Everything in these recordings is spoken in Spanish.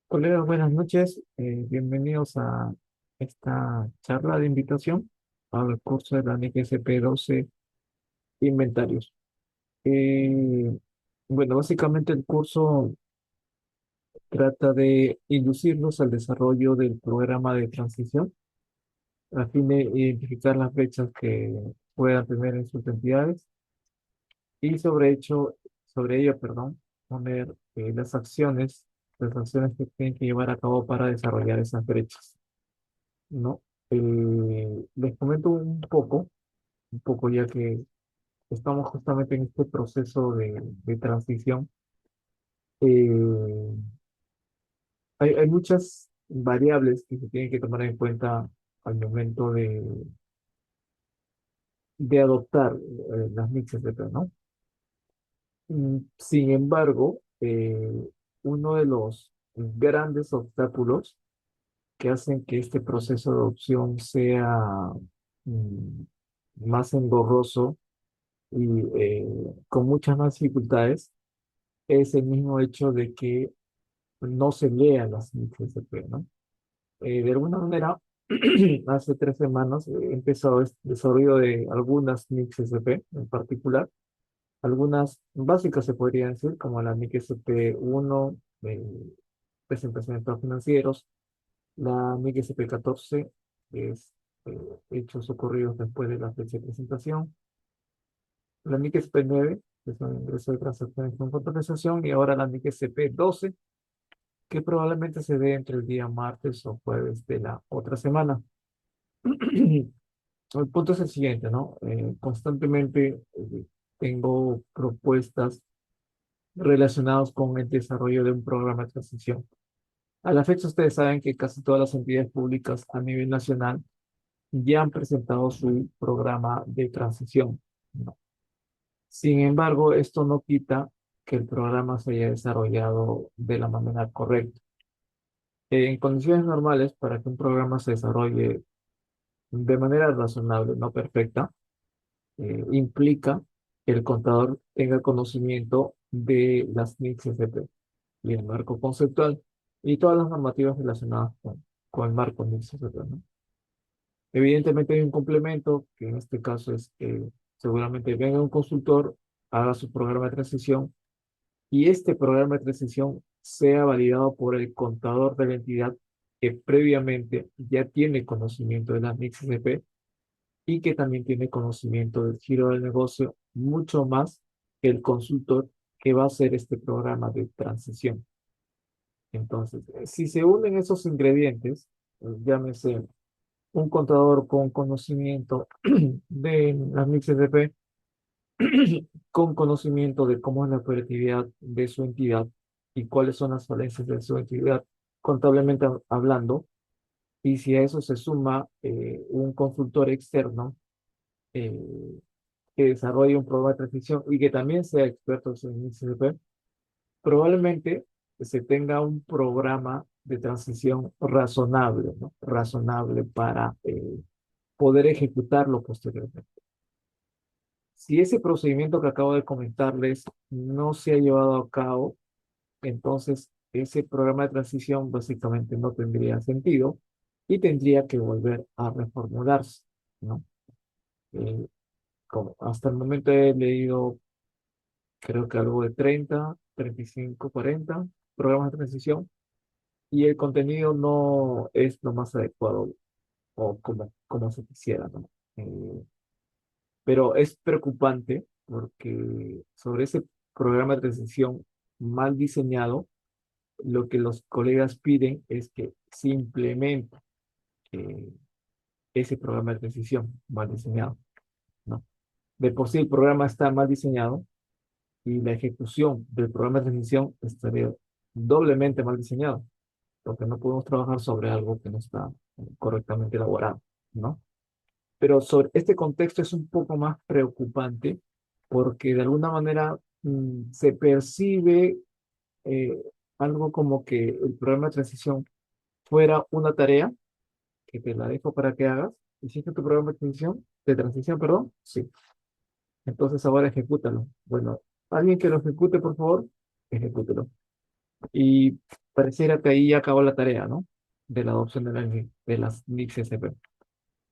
Colegas, buenas noches. Bienvenidos a esta charla de invitación al curso de la NGSP 12 Inventarios. Eh, bueno, básicamente el curso trata de inducirnos al desarrollo del programa de transición a fin de identificar las fechas que puedan tener en sus entidades y sobre ello, perdón, poner las acciones que tienen que llevar a cabo para desarrollar esas brechas. ¿No? Les comento un poco ya que estamos justamente en este proceso de transición. Eh, hay muchas variables que se tienen que tomar en cuenta al momento de adoptar las mixes de P, ¿no? Sin embargo, uno de los grandes obstáculos que hacen que este proceso de adopción sea mm, más engorroso y con muchas más dificultades es el mismo hecho de que no se lean las ICSP, ¿no? De alguna manera, hace 3 semanas he empezado el desarrollo de algunas NIC-SP en particular, algunas básicas se podría decir, como la NIC-SP 1, presentación de estados financieros, la NIC-SP 14, que es hechos ocurridos después de la fecha de presentación, la NIC SP9, que es un ingreso de transacciones con contabilización, y ahora la NIC SP12, que probablemente se dé entre el día martes o jueves de la otra semana. El punto es el siguiente, ¿no? Constantemente tengo propuestas relacionadas con el desarrollo de un programa de transición. A la fecha, ustedes saben que casi todas las entidades públicas a nivel nacional ya han presentado su programa de transición, ¿no? Sin embargo, esto no quita que el programa se haya desarrollado de la manera correcta. En condiciones normales, para que un programa se desarrolle de manera razonable, no perfecta, implica que el contador tenga conocimiento de las NICS-SP y el marco conceptual y todas las normativas relacionadas con el marco NICS-SP, ¿no? Evidentemente hay un complemento, que en este caso es que seguramente venga un consultor, haga su programa de transición y este programa de transición sea validado por el contador de la entidad que previamente ya tiene conocimiento de las NICS-SP y que también tiene conocimiento del giro del negocio, mucho más que el consultor que va a hacer este programa de transición. Entonces, si se unen esos ingredientes, llámese un contador con conocimiento de las NICS-SP, con conocimiento de cómo es la operatividad de su entidad y cuáles son las falencias de su entidad, contablemente hablando, y si a eso se suma un consultor externo eh, que desarrolle un programa de transición y que también sea experto en ICP, probablemente se tenga un programa de transición razonable, ¿no? Razonable para poder ejecutarlo posteriormente. Si ese procedimiento que acabo de comentarles no se ha llevado a cabo, entonces ese programa de transición básicamente no tendría sentido y tendría que volver a reformularse, ¿no? Eh, Como hasta el momento he leído, creo que algo de 35, 40 programas de transición y el contenido no es lo más adecuado o como se quisiera, ¿no? Pero es preocupante porque sobre ese programa de transición mal diseñado, lo que los colegas piden es que se implemente eh, ese programa de transición mal diseñado, ¿no? De por sí el programa está mal diseñado y la ejecución del programa de transición estaría doblemente mal diseñado, porque no podemos trabajar sobre algo que no está correctamente elaborado, ¿no? Pero sobre este contexto es un poco más preocupante porque de alguna manera se percibe eh, algo como que el programa de transición fuera una tarea que te la dejo para que hagas. ¿Hiciste tu programa de transición, perdón? Sí. Entonces ahora ejecútalo. Bueno, alguien que lo ejecute, por favor, ejecútelo. Y pareciera que ahí ya acabó la tarea, ¿no? De la adopción de las NICs SP.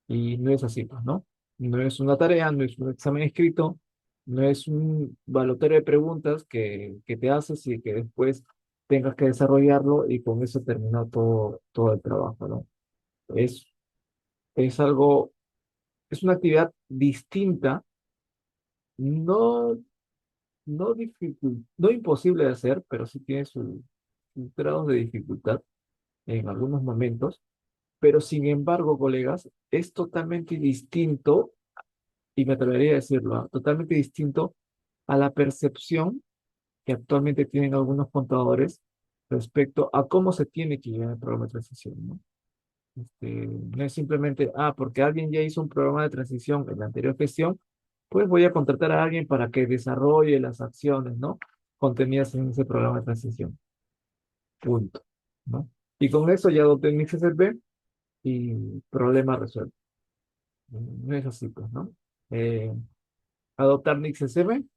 Y no es así, pues, ¿no? No es una tarea, no es un examen escrito, no es un balotario de preguntas que te haces y que después tengas que desarrollarlo y con eso termina todo el trabajo, ¿no? Es, es algo, es una actividad distinta, no, no imposible de hacer, pero sí tiene sus grados de dificultad en algunos momentos, pero sin embargo, colegas, es totalmente distinto, y me atrevería a decirlo, ¿ah? Totalmente distinto a la percepción que actualmente tienen algunos contadores respecto a cómo se tiene que llevar el programa de transición, ¿no? No es simplemente, porque alguien ya hizo un programa de transición en la anterior gestión, pues voy a contratar a alguien para que desarrolle las acciones, ¿no? Contenidas en ese programa de transición. Punto, ¿no? Y con eso ya adopté mi XSP y problema resuelto. No es así, pues, ¿no? Eh, Adoptar NIXSM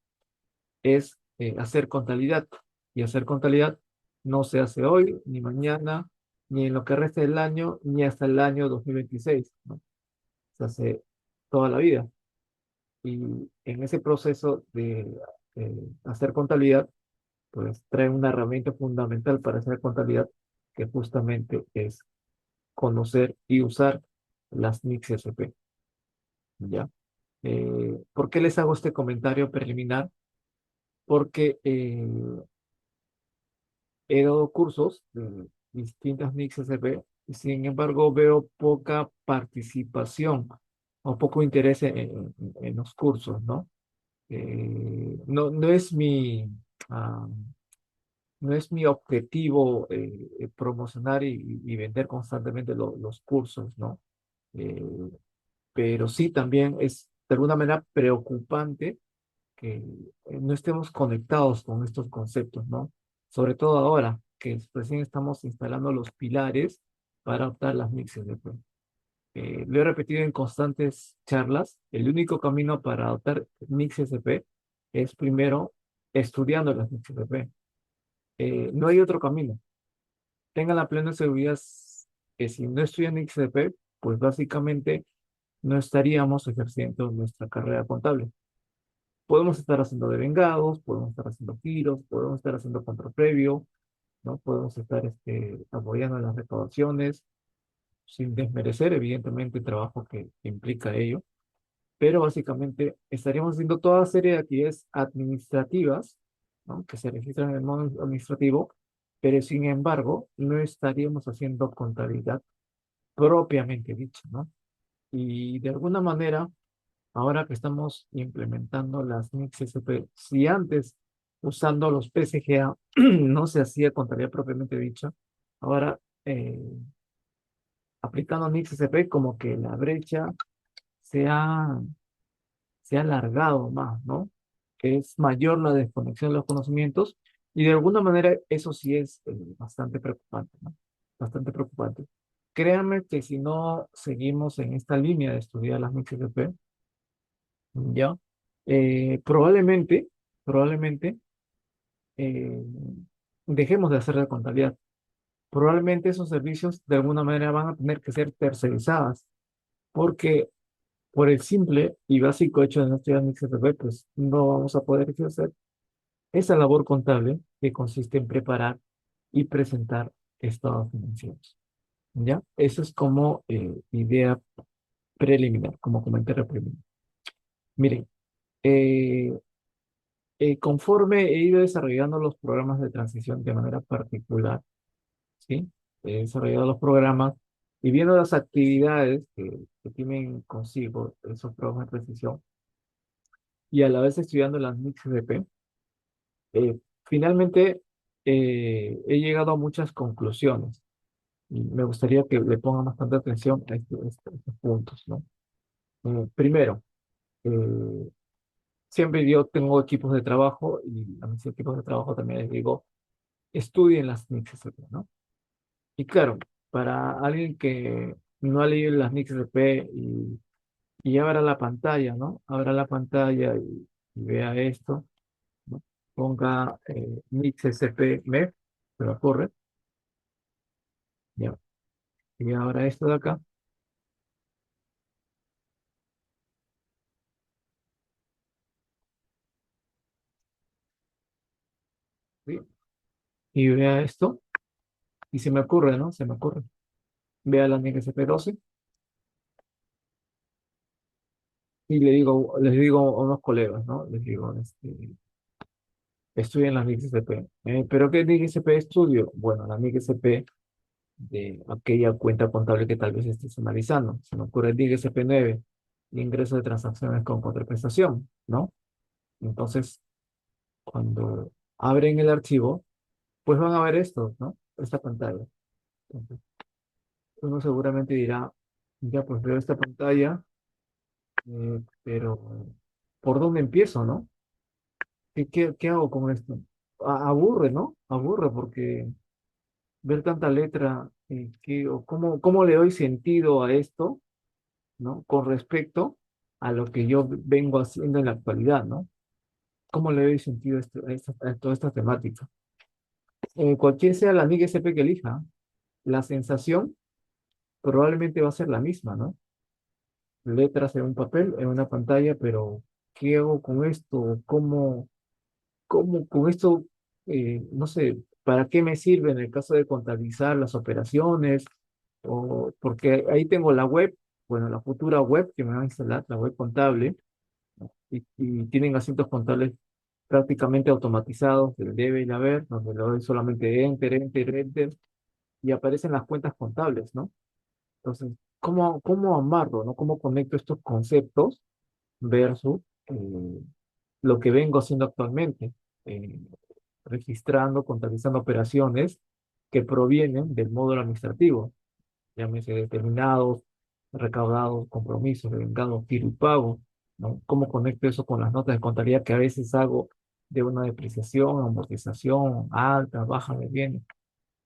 es hacer contabilidad. Y hacer contabilidad no se hace hoy, ni mañana, ni en lo que resta del año, ni hasta el año 2026, ¿no? Se hace toda la vida. Y en ese proceso de hacer contabilidad, pues trae una herramienta fundamental para hacer contabilidad, que justamente es conocer y usar las NICs SP, ¿ya? ¿Por qué les hago este comentario preliminar? Porque he dado cursos de distintas NICs SP, y sin embargo veo poca participación o poco interés en los cursos, ¿no? No es ah, no es mi objetivo promocionar y vender constantemente los cursos, ¿no? Eh, pero sí también es de alguna manera preocupante que no estemos conectados con estos conceptos, ¿no? Sobre todo ahora que recién estamos instalando los pilares para adoptar las mixes de P. Lo he repetido en constantes charlas, el único camino para adoptar mixes de P es primero estudiando las mixes de P. No hay otro camino. Tengan la plena seguridad que si no estudian XDP, pues básicamente no estaríamos ejerciendo nuestra carrera contable. Podemos estar haciendo devengados, podemos estar haciendo giros, podemos estar haciendo control previo, ¿no? Podemos estar apoyando en las recaudaciones, sin desmerecer evidentemente el trabajo que implica ello, pero básicamente estaríamos haciendo toda serie de actividades administrativas, ¿no? Que se registran en el modo administrativo, pero sin embargo no estaríamos haciendo contabilidad propiamente dicha, ¿no? Y de alguna manera, ahora que estamos implementando las NICs SP, si antes usando los PSGA no se hacía contabilidad propiamente dicha, ahora aplicando NICs SP como que la brecha se ha, se ha alargado más, ¿no? Que es mayor la desconexión de los conocimientos y de alguna manera eso sí es bastante preocupante, ¿no? Bastante preocupante. Créanme que si no seguimos en esta línea de estudiar las NICs SP, ¿ya? Probablemente eh, dejemos de hacer la contabilidad. Probablemente esos servicios de alguna manera van a tener que ser tercerizadas, porque por el simple y básico hecho de no estudiar mi XFP, pues no vamos a poder ejercer esa labor contable que consiste en preparar y presentar estados financieros. ¿Ya? Eso es como idea preliminar, como comentario preliminar. Miren, eh, conforme he ido desarrollando los programas de transición de manera particular, ¿sí? He desarrollado los programas y viendo las actividades que tienen consigo esos programas de transición y a la vez estudiando las mixes de P, finalmente he llegado a muchas conclusiones y me gustaría que le pongan bastante atención a estos puntos, ¿no? Primero, eh, siempre yo tengo equipos de trabajo y a mis equipos de trabajo también les digo, estudien las mixes de P, ¿no? Y claro, para alguien que no ha leído las NICs de P y abra la pantalla, ¿no? Abra la pantalla y vea esto, ¿no? Ponga NICs SP MEF ¿Se me ocurre? Ya. Y ahora esto de acá, ¿sí? Y vea esto, y se me ocurre, ¿no? Se me ocurre. Vea la NXP12 y les digo a unos colegas, ¿no? Les digo, estudian las NXP. ¿Pero qué NXP estudio? Bueno, la NXP de aquella cuenta contable que tal vez estés analizando. Se me ocurre el DIG-SP9, ingreso de transacciones con contraprestación, ¿no? Entonces, cuando abren el archivo, pues van a ver esto, ¿no? Esta pantalla. Entonces, uno seguramente dirá, ya pues veo esta pantalla, pero ¿por dónde empiezo, no? ¿Qué hago con esto? Aburre, ¿no? Aburre porque ver tanta letra, o cómo le doy sentido a esto, ¿no? Con respecto a lo que yo vengo haciendo en la actualidad, ¿no? ¿Cómo le doy sentido a toda esta temática? Cualquier sea la NIC SP que elija, la sensación probablemente va a ser la misma, ¿no? Letras en un papel, en una pantalla, pero ¿qué hago con esto? ¿Cómo con esto, no sé, para qué me sirve en el caso de contabilizar las operaciones? O porque ahí tengo la web, bueno, la futura web que me va a instalar, la web contable, ¿no? Y tienen asientos contables prácticamente automatizados del debe y el haber, donde le doy solamente enter, enter, enter, y aparecen las cuentas contables, ¿no? Entonces, ¿cómo amarro, ¿no? ¿Cómo conecto estos conceptos versus lo que vengo haciendo actualmente? Eh, Registrando, contabilizando operaciones que provienen del módulo administrativo, llámese determinados, recaudados, compromisos, devengados, giro y pago, ¿no? ¿Cómo conecto eso con las notas de contabilidad que a veces hago de una depreciación, amortización, alta, baja de bienes?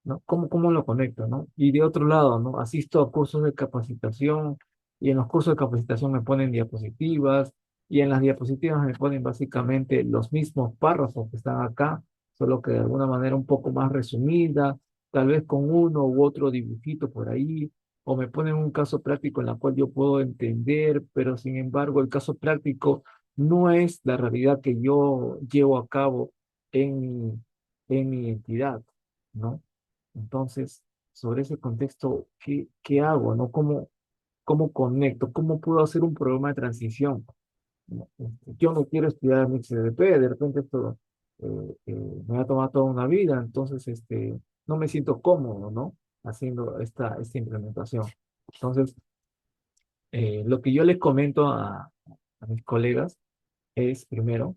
¿No? ¿Cómo lo conecto, ¿no? Y de otro lado, ¿no? Asisto a cursos de capacitación y en los cursos de capacitación me ponen diapositivas y en las diapositivas me ponen básicamente los mismos párrafos que están acá, solo que de alguna manera un poco más resumida, tal vez con uno u otro dibujito por ahí, o me ponen un caso práctico en la cual yo puedo entender, pero sin embargo el caso práctico no es la realidad que yo llevo a cabo en mi entidad, ¿no? Entonces, sobre ese contexto, ¿qué hago, no? ¿Cómo conecto? ¿Cómo puedo hacer un programa de transición? ¿No? Yo no quiero estudiar mi CDP, de repente esto me va a tomar toda una vida, entonces no me siento cómodo, ¿no? Haciendo esta implementación. Entonces, lo que yo les comento a mis colegas es, primero,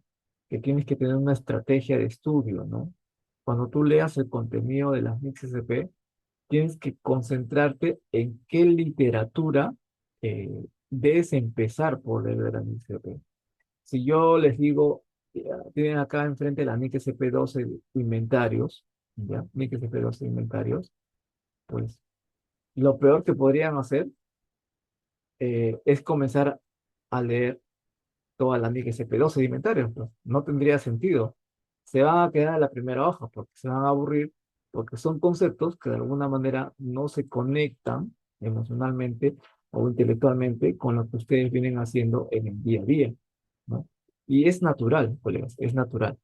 que tienes que tener una estrategia de estudio, ¿no? Cuando tú leas el contenido de las MIC CCP, tienes que concentrarte en qué literatura debes empezar por leer la NICP. Si yo les digo, tienen acá enfrente la NIC SP12 inventarios, ¿ya? NIC SP12 inventarios, pues lo peor que podrían hacer es comenzar a leer toda la NIC SP12 de inventarios, pues. No tendría sentido. Se van a quedar en la primera hoja porque se van a aburrir, porque son conceptos que de alguna manera no se conectan emocionalmente o intelectualmente con lo que ustedes vienen haciendo en el día a día, ¿no? Y es natural, colegas, es natural.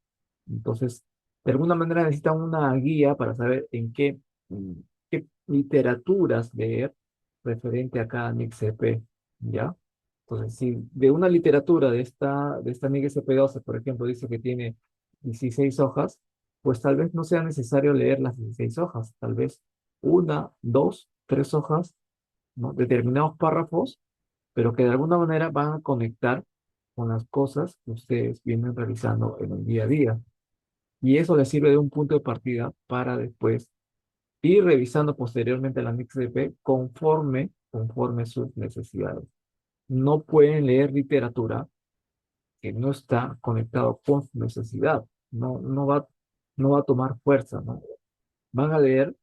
Entonces, de alguna manera necesitan una guía para saber qué literaturas leer referente a cada NICCP, ¿ya? Entonces, si de una literatura de esta NIC SP12, por ejemplo, dice que tiene 16 hojas, pues tal vez no sea necesario leer las 16 hojas, tal vez una, dos, tres hojas, ¿no? Determinados párrafos, pero que de alguna manera van a conectar con las cosas que ustedes vienen realizando en el día a día. Y eso les sirve de un punto de partida para después ir revisando posteriormente la NIC-CP conforme sus necesidades. No pueden leer literatura que no está conectado con su necesidad. No va a tomar fuerza, ¿no? Van a leer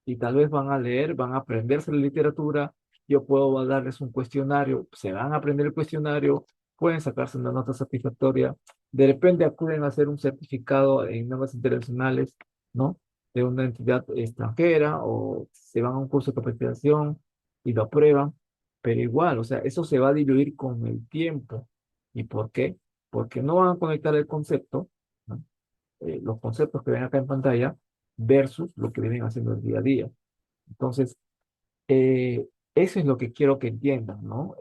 y tal vez van a aprenderse la literatura. Yo puedo darles un cuestionario, se van a aprender el cuestionario, pueden sacarse una nota satisfactoria. De repente acuden a hacer un certificado en normas internacionales, ¿no? de una entidad extranjera o se van a un curso de capacitación y lo aprueban, pero igual, o sea, eso se va a diluir con el tiempo. ¿Y por qué? Porque no van a conectar el concepto, ¿no? Los conceptos que ven acá en pantalla versus lo que vienen haciendo el día a día. Entonces, eso es lo que quiero que entiendan, ¿no?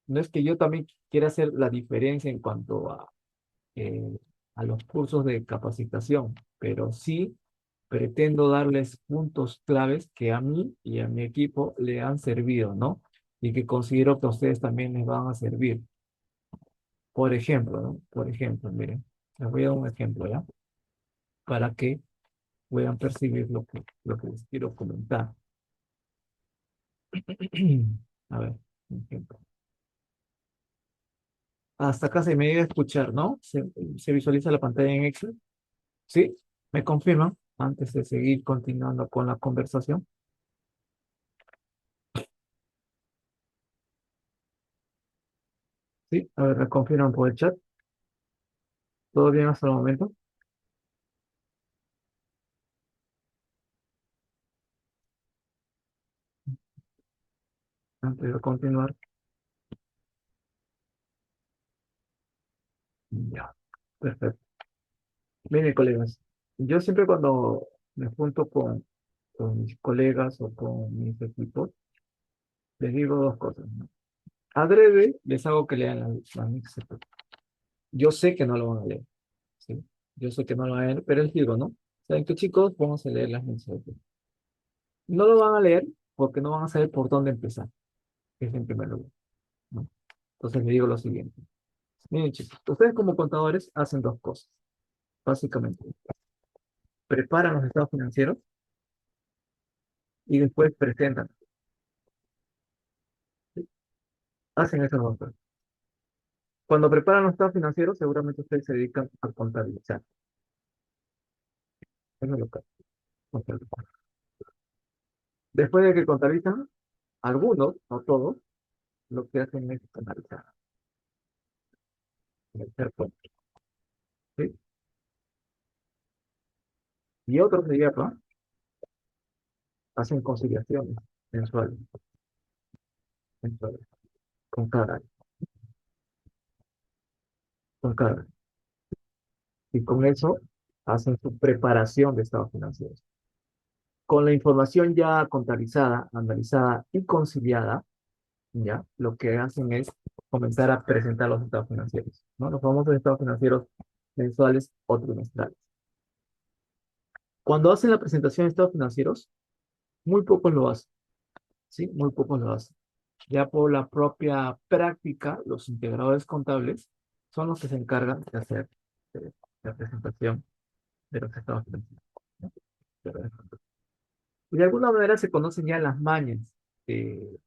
No es que yo también quiera hacer la diferencia en cuanto eh, a los cursos de capacitación, pero sí pretendo darles puntos claves que a mí y a mi equipo le han servido, ¿no? Y que considero que a ustedes también les van a servir. Por ejemplo, ¿no? Por ejemplo, miren, les voy a dar un ejemplo, ¿ya? Para que puedan percibir lo que les quiero comentar. A ver, un ejemplo. Hasta acá se me llega a escuchar, ¿no? Se visualiza la pantalla en Excel. ¿Sí? ¿Me confirman? Antes de seguir continuando con la conversación. ¿Sí? A ver, me confirman por el chat. ¿Todo bien hasta el momento? Antes de continuar. Ya. Perfecto. Miren, colegas, yo siempre cuando me junto con mis colegas o con mis equipos, les digo dos cosas, ¿no? Adrede, les hago que lean la Mixed. Yo sé que no lo van a leer, ¿sí? Yo sé que no lo van a leer, pero les digo, ¿no? ¿Saben qué, chicos? Vamos a leer las Mixed. No lo van a leer porque no van a saber por dónde empezar, es en primer lugar, ¿no? Entonces les digo lo siguiente. Miren, chicos, ustedes como contadores hacen dos cosas, básicamente. Preparan los estados financieros y después presentan. ¿Sí? Hacen eso dos cosas. Cuando preparan los estados financieros, seguramente ustedes se dedican a contabilizar. Eso es lo que contabilizar. Después de que contabilizan, algunos, no todos, lo que hacen es analizar, hacer cuentas, ¿sí? Y otros de IAPA hacen conciliaciones mensuales, mensuales, con cada año, con cada año. Y con eso hacen su preparación de estados financieros. Con la información ya contabilizada, analizada y conciliada, ¿ya? Lo que hacen es comenzar a presentar los estados financieros, ¿no? Los famosos estados financieros mensuales o trimestrales. Cuando hacen la presentación de estados financieros, muy pocos lo hacen, ¿sí? Muy pocos lo hacen. Ya por la propia práctica, los integradores contables son los que se encargan de hacer la presentación de los estados financieros, ¿no? Y de alguna manera se conocen ya las mañas de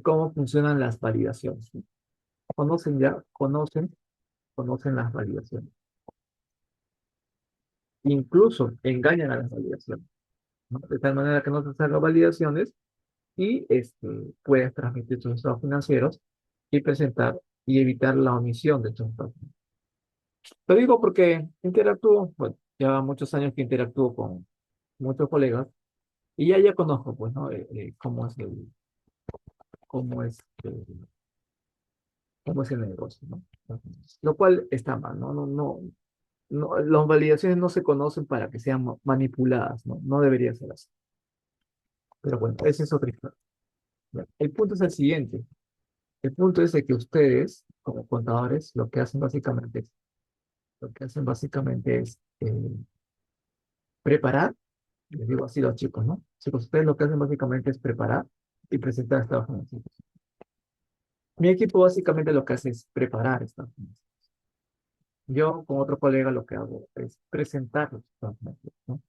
cómo funcionan las validaciones, ¿no? Conocen ya, conocen las validaciones. Incluso engañan a las validaciones, ¿no? De tal manera que no se hacen las validaciones y puedes transmitir tus estados financieros y presentar y evitar la omisión de tus estados financieros. Lo digo porque interactúo, bueno, ya muchos años que interactúo con muchos colegas y ya conozco, pues, ¿no? Cómo es, eh, cómo es el negocio, ¿no? Lo cual está mal, ¿no? No, las validaciones no se conocen para que sean manipuladas, ¿no? No debería ser así. Pero bueno, ese es otra historia. Ya. El punto es el siguiente. El punto es de que ustedes, como contadores, lo que hacen básicamente es preparar, les digo así a los chicos, ¿no? Chicos, ustedes lo que hacen básicamente es preparar y presentar estados financieros. Mi equipo básicamente lo que hace es preparar estados financieros. Yo con otro colega lo que hago es presentar los estados financieros, ¿no?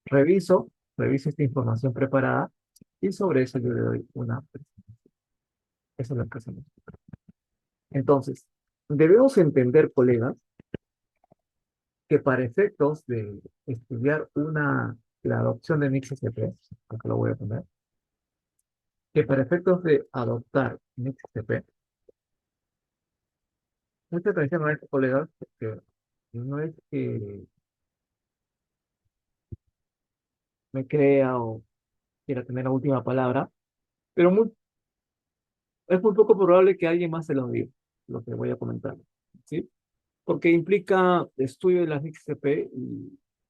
Reviso, reviso esta información preparada y sobre eso yo le doy una presentación. Eso es lo que hacemos. Entonces, debemos entender, colegas, que para efectos de estudiar la adopción de NICSCP, acá lo voy a poner, que para efectos de adoptar NICSCP, mucha atención a esto, colegas, porque no es que me crea o quiera tener la última palabra, pero es muy poco probable que alguien más se lo diga, lo que voy a comentar, ¿sí? Porque implica estudio de las XCP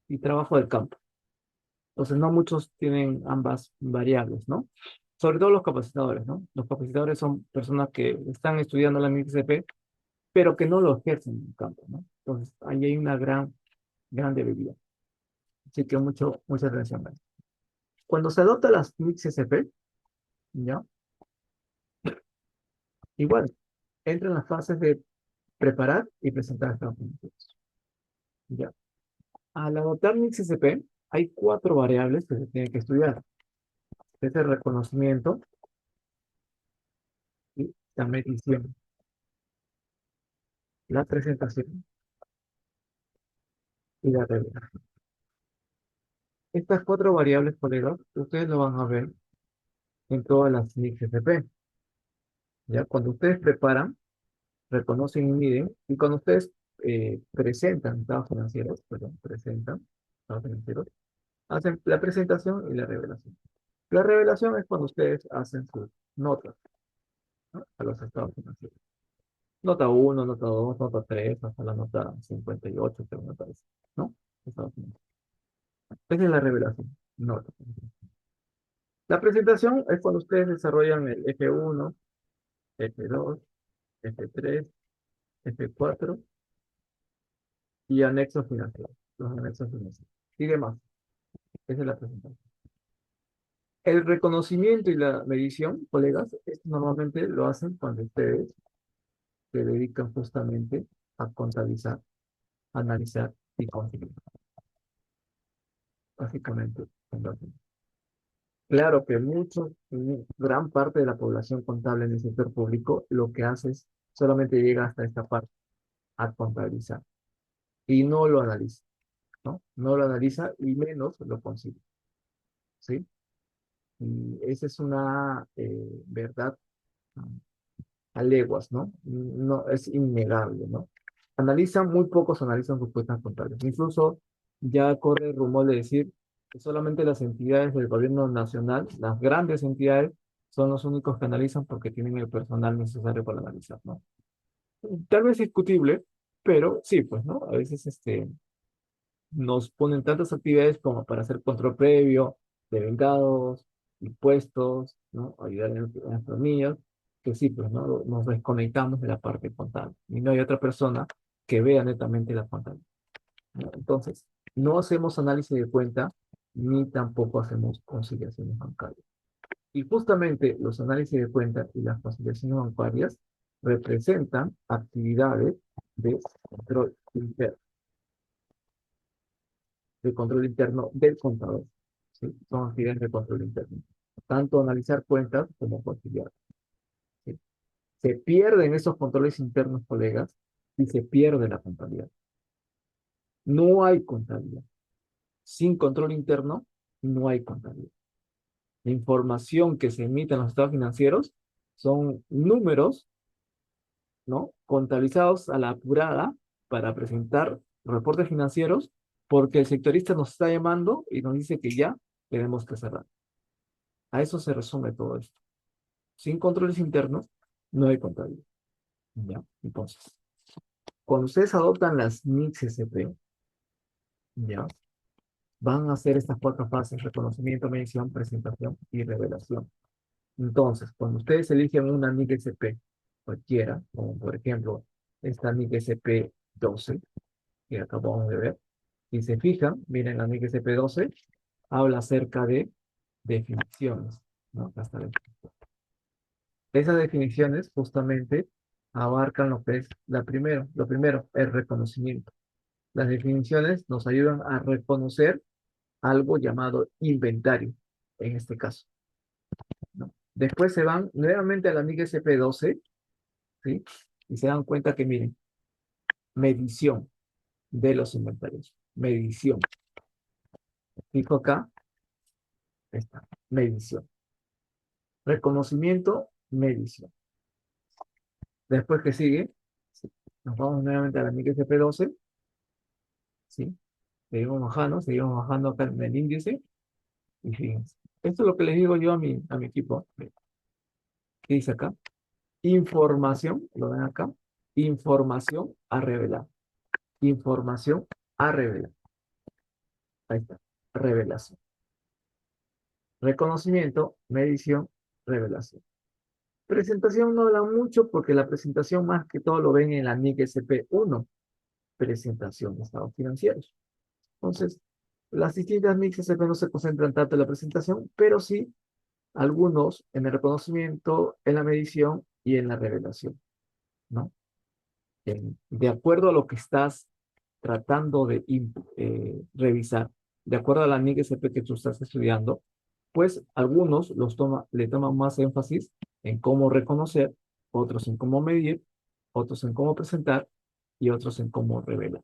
y trabajo del campo. Entonces, no muchos tienen ambas variables, ¿no? Sobre todo los capacitadores, ¿no? Los capacitadores son personas que están estudiando la XCP, pero que no lo ejercen en el campo, ¿no? Entonces, ahí hay una gran debilidad. Así que mucha atención a eso. Cuando se adopta las XCP, ¿ya? Igual, entran las fases de preparar y presentar estados financieros, ¿ya? Al adoptar XCP, hay cuatro variables que se tienen que estudiar. Es el reconocimiento y la medición, la presentación y la revelación. Estas cuatro variables, colegas, ustedes lo van a ver en todas las XCP, ¿ya? Cuando ustedes preparan, reconocen y miden, y cuando ustedes presentan estados financieros, perdón, presentan estados financieros, hacen la presentación y la revelación. La revelación es cuando ustedes hacen sus notas, ¿no? A los estados financieros. Nota uno, nota 2, nota 3, hasta la nota 58, creo que me parece, ¿no? Estados financieros. Esa es la revelación, nota. La presentación es cuando ustedes desarrollan el F1, F2, F3, F4 y anexos financieros, los anexos financieros y demás. Esa es la presentación. El reconocimiento y la medición, colegas, esto normalmente lo hacen cuando ustedes se dedican justamente a contabilizar, analizar y conseguir. Básicamente, entonces, claro que gran parte de la población contable en el sector público lo que hace es solamente llega hasta esta parte, a contabilizar, y no lo analiza, ¿no? No lo analiza y menos lo consigue, ¿sí? Y esa es una verdad a leguas, ¿no? No, es innegable, ¿no? Muy pocos analizan sus cuentas contables. Incluso ya corre el rumor de decir que solamente las entidades del gobierno nacional, las grandes entidades, son los únicos que analizan porque tienen el personal necesario para analizar, ¿no? Tal vez discutible, pero sí, pues, ¿no? A veces nos ponen tantas actividades como para hacer control previo, de vengados, impuestos, ¿no? Ayudar en las familias, que sí, pues, ¿no? Nos desconectamos de la parte contable y no hay otra persona que vea netamente la contabilidad, ¿no? Entonces, no hacemos análisis de cuenta ni tampoco hacemos conciliaciones bancarias. Y justamente los análisis de cuenta y las conciliaciones bancarias representan actividades de control interno del contador, ¿sí? Son actividades de control interno. Tanto analizar cuentas como conciliar, ¿sí? Se pierden esos controles internos, colegas, y se pierde la contabilidad. No hay contabilidad. Sin control interno, no hay contabilidad. La información que se emite en los estados financieros son números, ¿no? Contabilizados a la apurada para presentar reportes financieros porque el sectorista nos está llamando y nos dice que ya tenemos que cerrar. A eso se resume todo esto. Sin controles internos, no hay contabilidad. ¿Ya? Entonces, cuando ustedes adoptan las NICS SP, ¿ya? Van a hacer estas cuatro fases: reconocimiento, medición, presentación y revelación. Entonces, cuando ustedes eligen una NIC SP cualquiera, como por ejemplo esta NIC SP 12, que acabamos de ver, y se fijan, miren la NIC SP 12, habla acerca de definiciones, ¿no? Acá está la definición. Esas definiciones justamente abarcan lo que es lo primero, el reconocimiento. Las definiciones nos ayudan a reconocer algo llamado inventario, en este caso, ¿no? Después se van nuevamente a la MIG SP12, ¿sí? Y se dan cuenta que, miren, medición de los inventarios. Medición. Fijo acá, está, medición. Reconocimiento, medición. Después que sigue, sí, nos vamos nuevamente a la MIG SP12, ¿sí? Seguimos bajando acá en el índice. Y fíjense, esto es lo que les digo yo a mi equipo. ¿Qué dice acá? Información, lo ven acá, información a revelar. Información a revelar. Ahí está, revelación. Reconocimiento, medición, revelación. Presentación no habla mucho porque la presentación más que todo lo ven en la NIC SP1, presentación de estados financieros. Entonces, las distintas NICs SP no se concentran tanto en la presentación, pero sí algunos en el reconocimiento, en la medición y en la revelación, ¿no? De acuerdo a lo que estás tratando de revisar, de acuerdo a la NIC SP que tú estás estudiando, pues algunos le toman más énfasis en cómo reconocer, otros en cómo medir, otros en cómo presentar y otros en cómo revelar.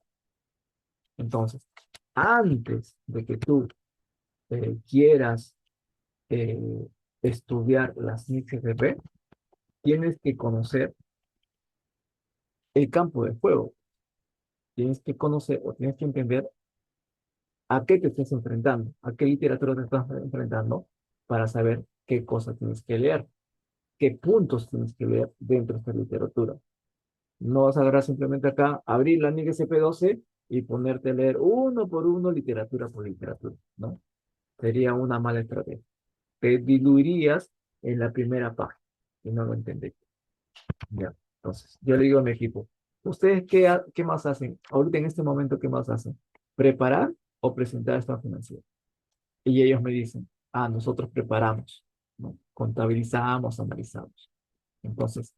Entonces, antes de que tú quieras eh, estudiar las NICs SP, tienes que conocer el campo de juego, tienes que conocer o tienes que entender a qué te estás enfrentando, a qué literatura te estás enfrentando para saber qué cosas tienes que leer, qué puntos tienes que leer dentro de esta literatura. No vas a agarrar simplemente acá, abrir la NIC SP12 y ponerte a leer uno por uno, literatura por literatura, ¿no? Sería una mala estrategia. Te diluirías en la primera página y no lo entendéis. Ya. Entonces, yo le digo a mi equipo, ¿ustedes qué más hacen? Ahorita en este momento, ¿qué más hacen? ¿Preparar o presentar esta financiera? Y ellos me dicen, ah, nosotros preparamos, ¿no? Contabilizamos, analizamos. Entonces,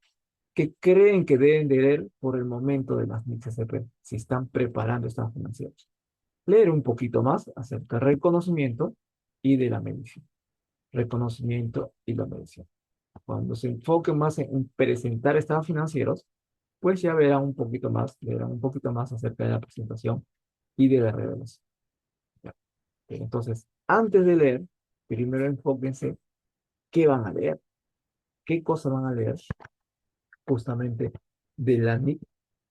¿qué creen que deben de leer por el momento de las MIC CP si están preparando estados financieros? Leer un poquito más acerca del reconocimiento y de la medición. Reconocimiento y la medición. Cuando se enfoquen más en presentar estados financieros, pues ya verán un poquito más acerca de la presentación y de la revelación. ¿Ya? Entonces, antes de leer, primero enfóquense qué van a leer, qué cosas van a leer justamente de la NIC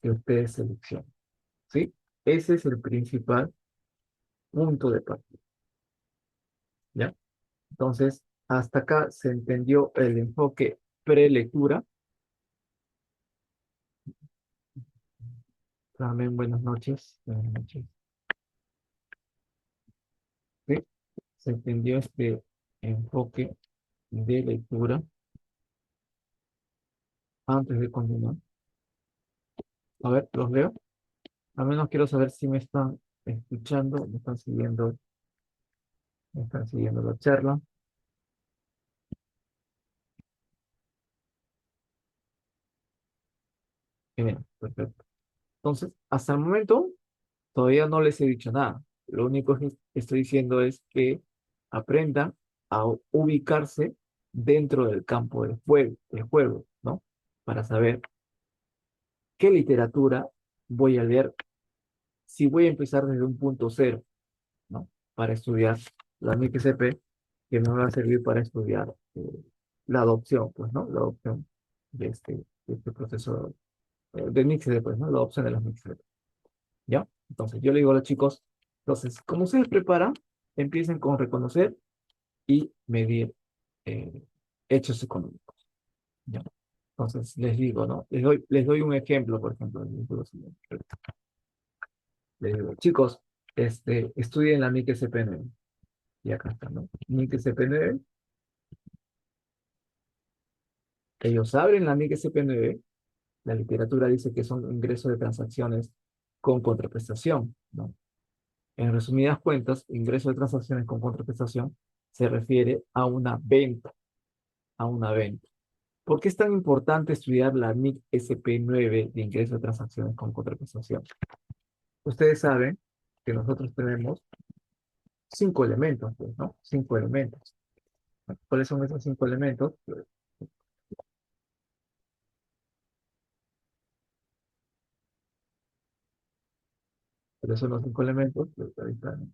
que ustedes seleccionen. ¿Sí? Ese es el principal punto de partida. ¿Ya? Entonces, hasta acá se entendió el enfoque prelectura. Amén, buenas noches. Buenas noches. ¿Sí? Se entendió este enfoque de lectura antes de continuar. A ver, los leo. Al menos quiero saber si me están escuchando, me están siguiendo la charla. Bien, perfecto. Entonces, hasta el momento, todavía no les he dicho nada. Lo único que estoy diciendo es que aprendan a ubicarse dentro del campo del juego, ¿no? Para saber qué literatura voy a leer, si voy a empezar desde un punto cero, ¿no? Para estudiar la MIC-CP, que me va a servir para estudiar la adopción, pues, ¿no? La adopción de este proceso de MIC-CP, pues, ¿no? La adopción de las MIC-CP. ¿Ya? Entonces, yo le digo a los chicos, entonces, como ustedes preparan, empiecen con reconocer y medir eh, hechos económicos, ¿ya? Entonces, les digo, ¿no? Les doy un ejemplo, por ejemplo, les digo, chicos, estudien la NIC CP9, y acá está, ¿no? NIC CP9, ellos abren la NIC CP9, la literatura dice que son ingresos de transacciones con contraprestación, ¿no? En resumidas cuentas, ingreso de transacciones con contraprestación se refiere a una venta. ¿Por qué es tan importante estudiar la NIC SP9 de ingreso de transacciones con contraprestación? Ustedes saben que nosotros tenemos 5 elementos, pues, ¿no? 5 elementos. ¿Cuáles son esos 5 elementos? ¿Cuáles son los 5 elementos? Pues ahí están.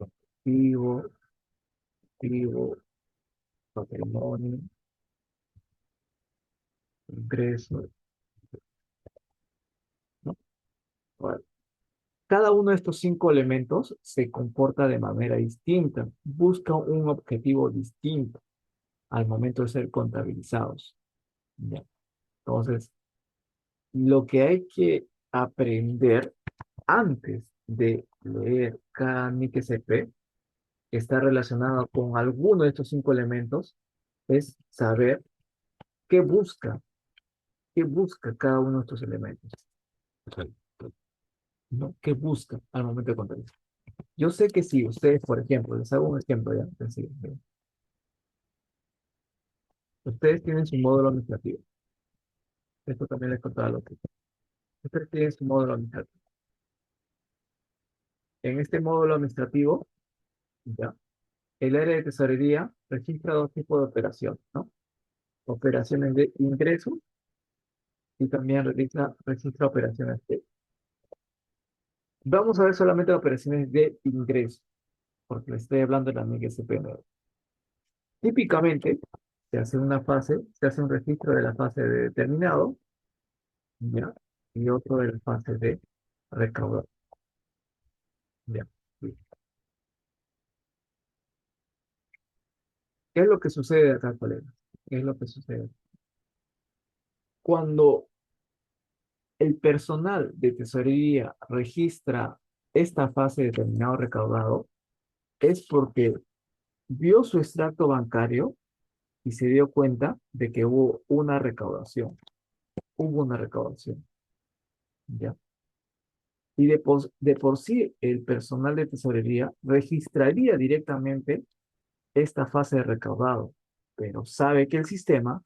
Activo, activo, patrimonio, ingreso, ¿no? Vale. Cada uno de estos 5 elementos se comporta de manera distinta, busca un objetivo distinto al momento de ser contabilizados. ¿Ya? Entonces, lo que hay que aprender antes de leer cada NICSP que está relacionado con alguno de estos 5 elementos es saber qué busca, qué busca cada uno de estos elementos, ¿no? ¿Qué busca al momento de contabilizar? Yo sé que si ustedes, por ejemplo, les hago un ejemplo ya, sencillo, ¿sí? Ustedes tienen su módulo administrativo. Esto también les contaba lo que. Ustedes tienen su módulo administrativo. En este módulo administrativo, ya, el área de tesorería registra 2 tipos de operaciones, ¿no? Operaciones de ingreso y también registra operaciones de. Vamos a ver solamente las operaciones de ingreso, porque les estoy hablando de la MIG SPN. Típicamente, se hace un registro de la fase de determinado, ¿ya? Y otro de la fase de recaudar, ¿ya? ¿Qué es lo que sucede acá, colegas? ¿Qué es lo que sucede? Cuando el personal de tesorería registra esta fase de determinado recaudado, es porque vio su extracto bancario y se dio cuenta de que hubo una recaudación. Hubo una recaudación, ¿ya? Y de por sí el personal de tesorería registraría directamente esta fase de recaudado, pero sabe que el sistema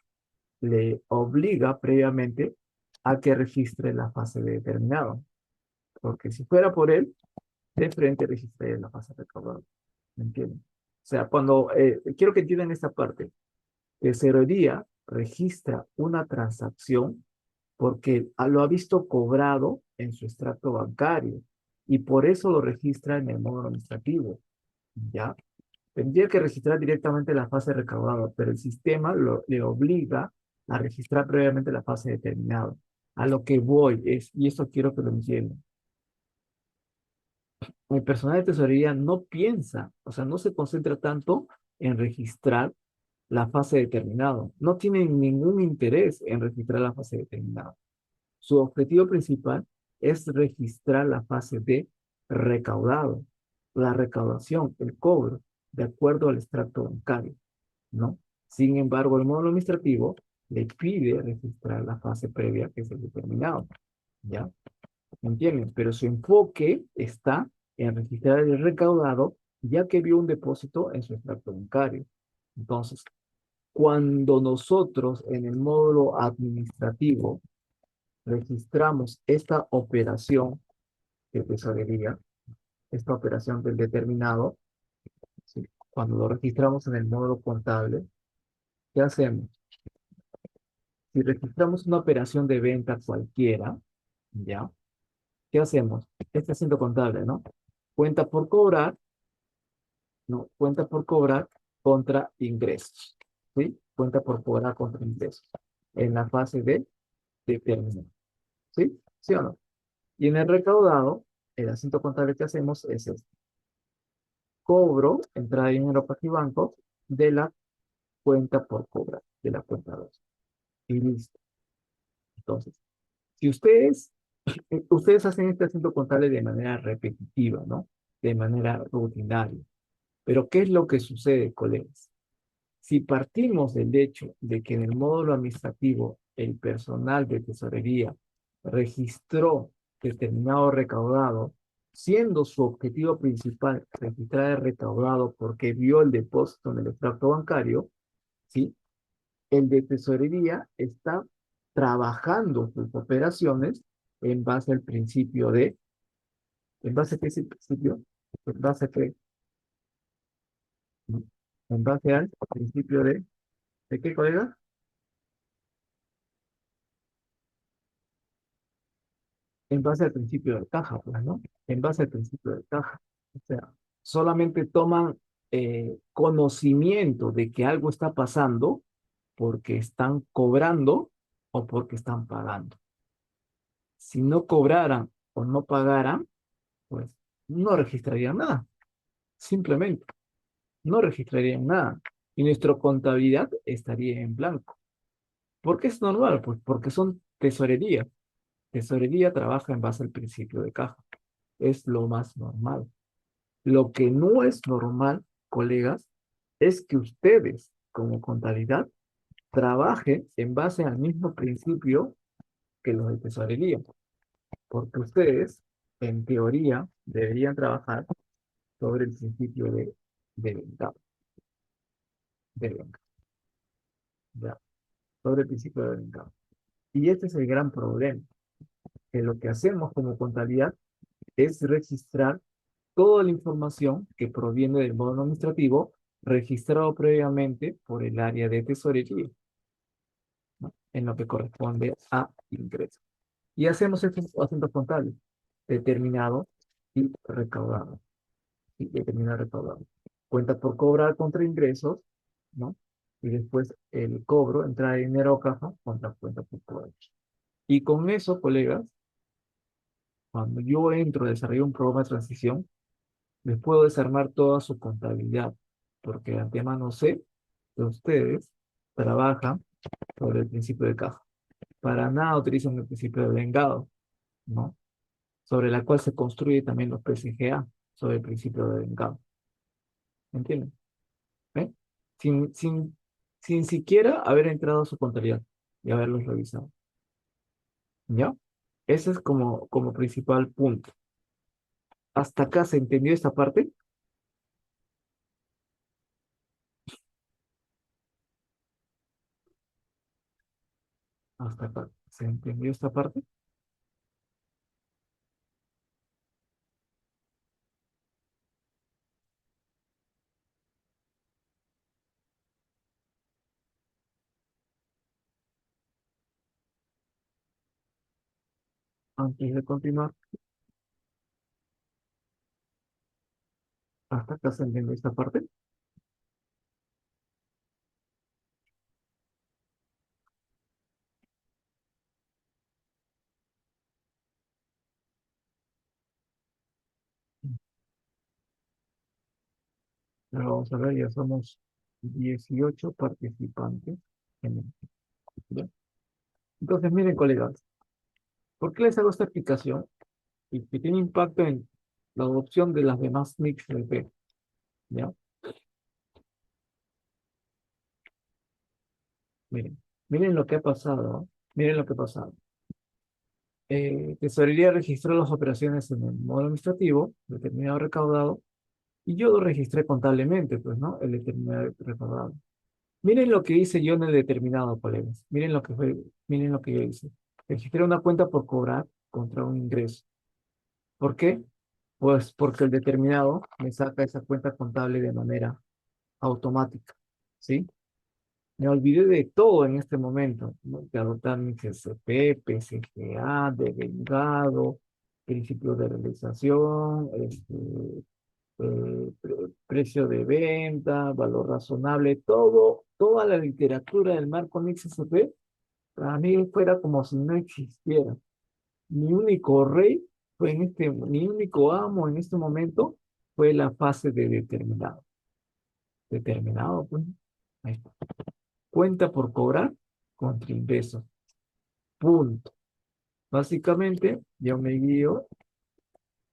le obliga previamente a que registre la fase de determinado, porque si fuera por él, de frente registraría la fase de recaudado. ¿Me entienden? O sea, cuando, quiero que entiendan esta parte, tesorería registra una transacción porque lo ha visto cobrado en su extracto bancario y por eso lo registra en el módulo administrativo, ¿ya? Tendría que registrar directamente la fase recaudada, pero el sistema le obliga a registrar previamente la fase determinada. A lo que voy es, y esto quiero que lo entiendan, el personal de tesorería no piensa, o sea, no se concentra tanto en registrar la fase determinada. No tiene ningún interés en registrar la fase determinada. Su objetivo principal es registrar la fase de recaudado, la recaudación, el cobro, de acuerdo al extracto bancario, ¿no? Sin embargo, el módulo administrativo le pide registrar la fase previa, que es el determinado, ¿ya? ¿Me entienden? Pero su enfoque está en registrar el recaudado, ya que vio un depósito en su extracto bancario. Entonces, cuando nosotros en el módulo administrativo registramos esta operación de tesorería, esta operación del determinado, ¿sí? Cuando lo registramos en el módulo contable, ¿qué hacemos? Si registramos una operación de venta cualquiera, ¿ya? ¿Qué hacemos? Este asiento contable, ¿no? Cuenta por cobrar, ¿no? Cuenta por cobrar contra ingresos, ¿sí? Cuenta por cobrar contra ingresos en la fase de determinación, ¿sí? ¿Sí o no? Y en el recaudado, el asiento contable que hacemos es este. Cobro, entrada de dinero para banco, de la cuenta por cobrar, de la cuenta 2. Y listo. Entonces, si ustedes hacen este asiento contable de manera repetitiva, ¿no? De manera rutinaria. Pero ¿qué es lo que sucede, colegas? Si partimos del hecho de que en el módulo administrativo el personal de tesorería registró determinado recaudado, siendo su objetivo principal registrar el recaudado porque vio el depósito en el extracto bancario, ¿sí? El de tesorería está trabajando sus operaciones en base al principio de, ¿en base a qué es el principio? ¿En base a qué? En base al principio ¿de qué, colega? En base al principio de caja, pues, ¿no? En base al principio de caja. O sea, solamente toman conocimiento de que algo está pasando porque están cobrando o porque están pagando. Si no cobraran o no pagaran, pues no registrarían nada, simplemente no registrarían nada. Y nuestra contabilidad estaría en blanco. ¿Por qué es normal? Pues porque son tesorería. Tesorería trabaja en base al principio de caja. Es lo más normal. Lo que no es normal, colegas, es que ustedes, como contabilidad, trabajen en base al mismo principio que los de tesorería. Porque ustedes, en teoría, deberían trabajar sobre el principio de ventaja, de ventaja, ya, sobre el principio de ventaja. Y este es el gran problema, que lo que hacemos como contabilidad es registrar toda la información que proviene del módulo administrativo registrado previamente por el área de tesorería, ¿no? En lo que corresponde a ingresos. Y hacemos estos asuntos contables, determinado y recaudado. Y determinado y recaudado. Cuenta por cobrar contra ingresos, ¿no? Y después el cobro, entrada de dinero a caja contra cuenta por cobrar. Y con eso, colegas, cuando yo entro a desarrollar un programa de transición, les puedo desarmar toda su contabilidad, porque de antemano sé que ustedes trabajan sobre el principio de caja. Para nada utilizan el principio de vengado, ¿no? Sobre la cual se construye también los PCGA, sobre el principio de vengado. ¿Entienden? ¿Eh? Sin, sin, sin siquiera haber entrado a su contabilidad y haberlos revisado. ¿Ya? Ese es como principal punto. ¿Hasta acá se entendió esta parte? ¿Hasta acá se entendió esta parte? Antes de continuar, ¿hasta acá se entendió esta parte? Ahora vamos a ver, ya somos 18 participantes en el- ¿ya? Entonces, miren, colegas, ¿por qué les hago esta explicación? Y que tiene impacto en la adopción de las demás mix de P, ¿ya? Miren, miren lo que ha pasado, ¿no? Miren lo que ha pasado. Tesorería registró las operaciones en el modo administrativo, determinado recaudado, y yo lo registré contablemente, pues, ¿no? El determinado recaudado. Miren lo que hice yo en el determinado, colegas. Miren lo que yo hice. Registré una cuenta por cobrar contra un ingreso. ¿Por qué? Pues porque el determinado me saca esa cuenta contable de manera automática, ¿sí? Me olvidé de todo en este momento, ¿no? De adoptar mi CCP, PCGA, de vengado, principio de realización, precio de venta, valor razonable, todo, toda la literatura del marco NIC CCP, para mí fuera como si no existiera. Mi único rey mi único amo en este momento fue la fase de determinado. Determinado, pues. Ahí está. Cuenta por cobrar contra ingresos. Punto. Básicamente, yo me guío,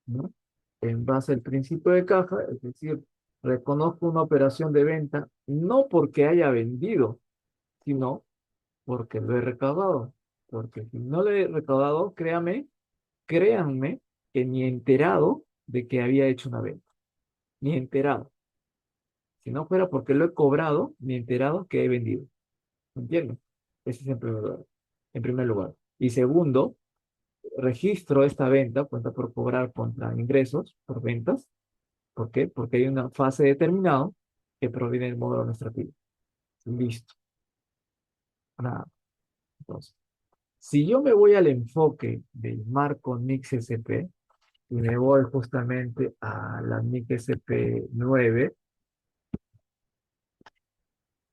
¿no? En base al principio de caja, es decir, reconozco una operación de venta no porque haya vendido, sino porque lo he recaudado. Porque si no lo he recaudado, créanme que ni enterado de que había hecho una venta. Ni enterado. Si no fuera porque lo he cobrado, ni enterado que he vendido. ¿Entiendes? Ese es en primer lugar. En primer lugar. Y segundo, registro esta venta, cuenta por cobrar contra ingresos por ventas. ¿Por qué? Porque hay una fase determinada que proviene del módulo administrativo. Listo. Nada. Entonces, si yo me voy al enfoque del marco NICS SP y me voy justamente a la NIC SP 9,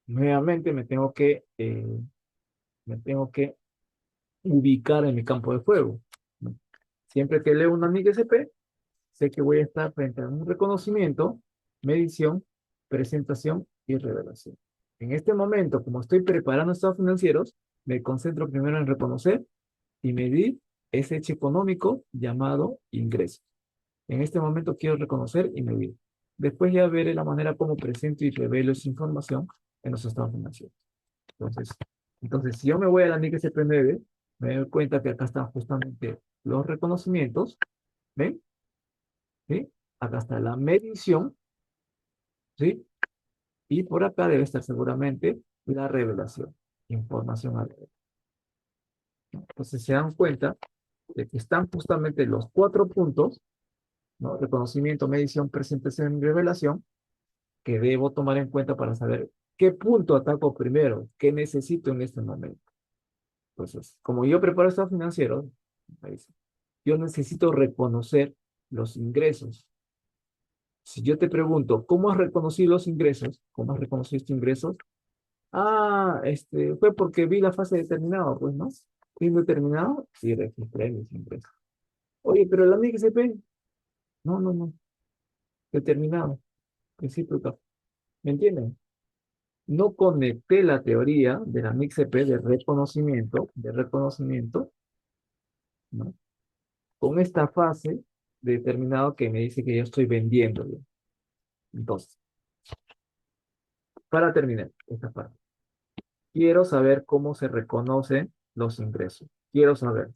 nuevamente me tengo que ubicar en mi campo de juego, ¿no? Siempre que leo una NIC SP, sé que voy a estar frente a un reconocimiento, medición, presentación y revelación. En este momento, como estoy preparando estados financieros, me concentro primero en reconocer y medir ese hecho económico llamado ingreso. En este momento quiero reconocer y medir. Después ya veré la manera como presento y revelo esa información en los estados financieros. Entonces, si yo me voy a la NIC SP9, me doy cuenta que acá están justamente los reconocimientos, ¿ven? ¿Sí? Acá está la medición, ¿sí? Y por acá debe estar seguramente la revelación, información al revés. Entonces se dan cuenta de que están justamente los 4 puntos, ¿no? Reconocimiento, medición, presentación y revelación, que debo tomar en cuenta para saber qué punto ataco primero, qué necesito en este momento. Entonces, como yo preparo estados financieros, yo necesito reconocer los ingresos. Si yo te pregunto, ¿cómo has reconocido los ingresos? ¿Cómo has reconocido estos ingresos? Ah, fue porque vi la fase determinada, pues, ¿no? Fin determinado, sí, registré mis ingresos. Oye, pero la MIGCP, no, no, no, determinado, principio cap. ¿Me entienden? No conecté la teoría de la MIGCP de reconocimiento, ¿no? Con esta fase determinado que me dice que yo estoy vendiendo. Entonces, para terminar esta parte, quiero saber cómo se reconocen los ingresos. Quiero saber.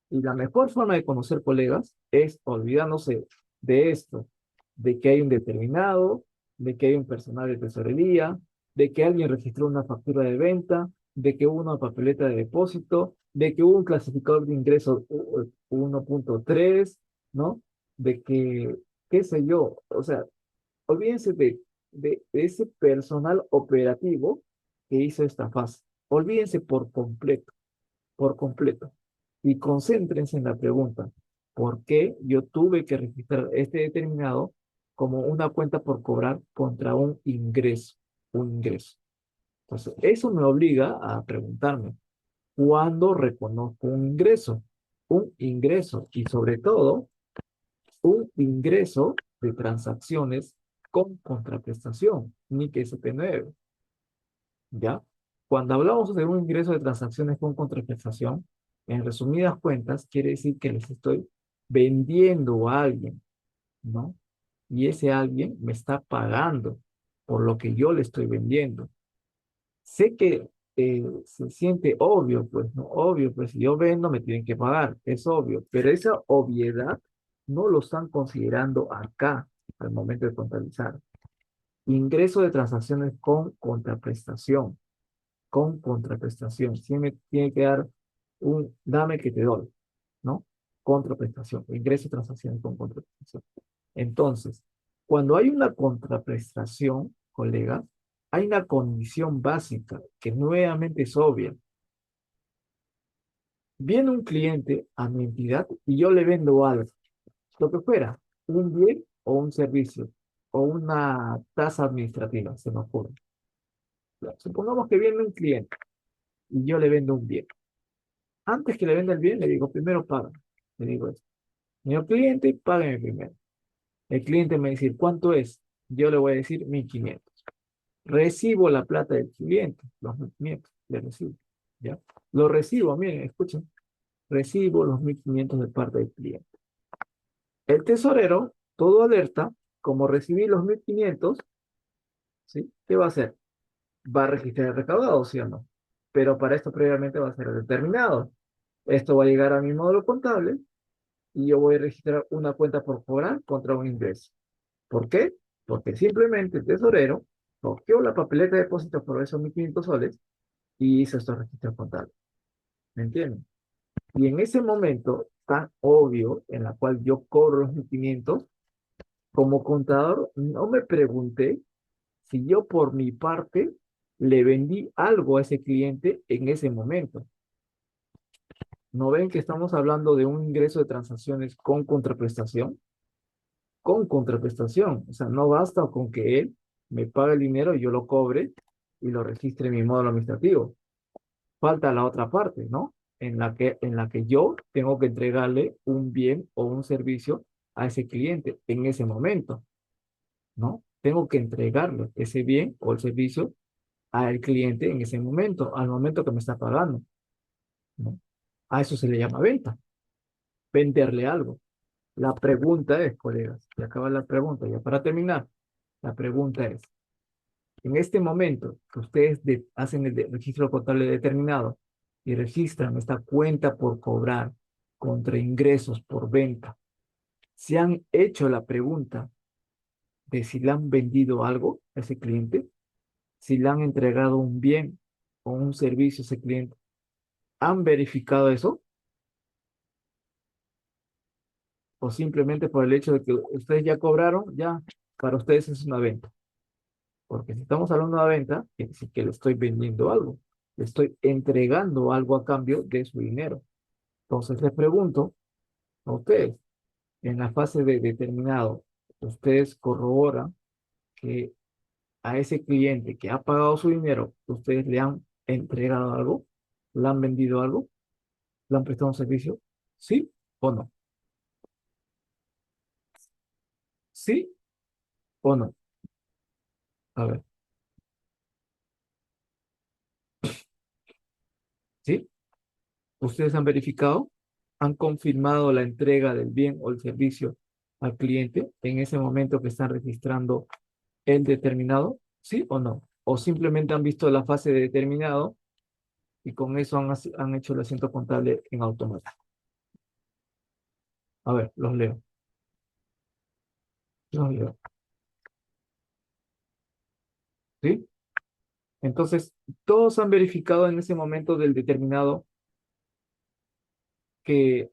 Y la mejor forma de conocer colegas es olvidándose de esto, de que hay un determinado, de que hay un personal de tesorería, de que alguien registró una factura de venta, de que hubo una papeleta de depósito, de que hubo un clasificador de ingresos 1.3, ¿no? De que, qué sé yo, o sea, olvídense de ese personal operativo que hizo esta fase. Olvídense por completo, por completo. Y concéntrense en la pregunta, ¿por qué yo tuve que registrar este determinado como una cuenta por cobrar contra un ingreso? Un ingreso. Entonces, eso me obliga a preguntarme, ¿cuándo reconozco un ingreso? Un ingreso y sobre todo, un ingreso de transacciones con contraprestación, NIC SP9, ¿ya? Cuando hablamos de un ingreso de transacciones con contraprestación, en resumidas cuentas, quiere decir que les estoy vendiendo a alguien, ¿no? Y ese alguien me está pagando por lo que yo le estoy vendiendo. Sé que se siente obvio, pues, ¿no? Obvio, pues si yo vendo me tienen que pagar, es obvio, pero esa obviedad no lo están considerando acá al momento de contabilizar. Ingreso de transacciones con contraprestación, con contraprestación. Sí me tiene que dar un dame que te doy, ¿no? Contraprestación, ingreso de transacciones con contraprestación. Entonces, cuando hay una contraprestación, colegas, hay una condición básica que nuevamente es obvia. Viene un cliente a mi entidad y yo le vendo algo, lo que fuera, un bien o un servicio, o una tasa administrativa, se me ocurre. Supongamos que viene un cliente y yo le vendo un bien. Antes que le venda el bien, le digo, primero paga. Le digo eso. Señor cliente, págame primero. El cliente me dice, ¿cuánto es? Yo le voy a decir 1.500. Recibo la plata del cliente, los 1.500, le recibo. ¿Ya? Lo recibo, miren, escuchen. Recibo los 1.500 de parte del cliente. El tesorero, todo alerta, como recibí los 1.500, ¿sí? ¿Qué va a hacer? Va a registrar el recaudado, ¿sí o no? Pero para esto previamente va a ser determinado. Esto va a llegar a mi módulo contable y yo voy a registrar una cuenta por cobrar contra un ingreso. ¿Por qué? Porque simplemente el tesorero cogió la papeleta de depósito por esos 1.500 soles y hizo estos registros contables. ¿Me entienden? Y en ese momento tan obvio en la cual yo cobro los 1.500, como contador no me pregunté si yo por mi parte le vendí algo a ese cliente en ese momento. ¿No ven que estamos hablando de un ingreso de transacciones con contraprestación? Con contraprestación. O sea, no basta con que él me pague el dinero y yo lo cobre y lo registre en mi módulo administrativo. Falta la otra parte, ¿no? en la que yo tengo que entregarle un bien o un servicio a ese cliente en ese momento, ¿no? Tengo que entregarle ese bien o el servicio al cliente en ese momento, al momento que me está pagando, ¿no? A eso se le llama venta, venderle algo. La pregunta es, colegas, y acaba la pregunta, ya para terminar, la pregunta es, en este momento que ustedes hacen el registro contable determinado y registran esta cuenta por cobrar contra ingresos por venta, ¿se han hecho la pregunta de si le han vendido algo a ese cliente? Si le han entregado un bien o un servicio a ese cliente. ¿Han verificado eso? ¿O simplemente por el hecho de que ustedes ya cobraron, ya para ustedes es una venta? Porque si estamos hablando de una venta, quiere decir que le estoy vendiendo algo, le estoy entregando algo a cambio de su dinero. Entonces les pregunto a ustedes, en la fase de determinado, ustedes corroboran que a ese cliente que ha pagado su dinero, ustedes le han entregado algo, le han vendido algo, le han prestado un servicio, ¿sí o no? ¿Sí o no? A ver, ¿sí? ¿Ustedes han verificado? ¿Han confirmado la entrega del bien o el servicio al cliente en ese momento que están registrando el determinado? ¿Sí o no? ¿O simplemente han visto la fase de determinado y con eso han hecho el asiento contable en automático? A ver, los leo. Los leo. ¿Sí? Entonces, todos han verificado en ese momento del determinado que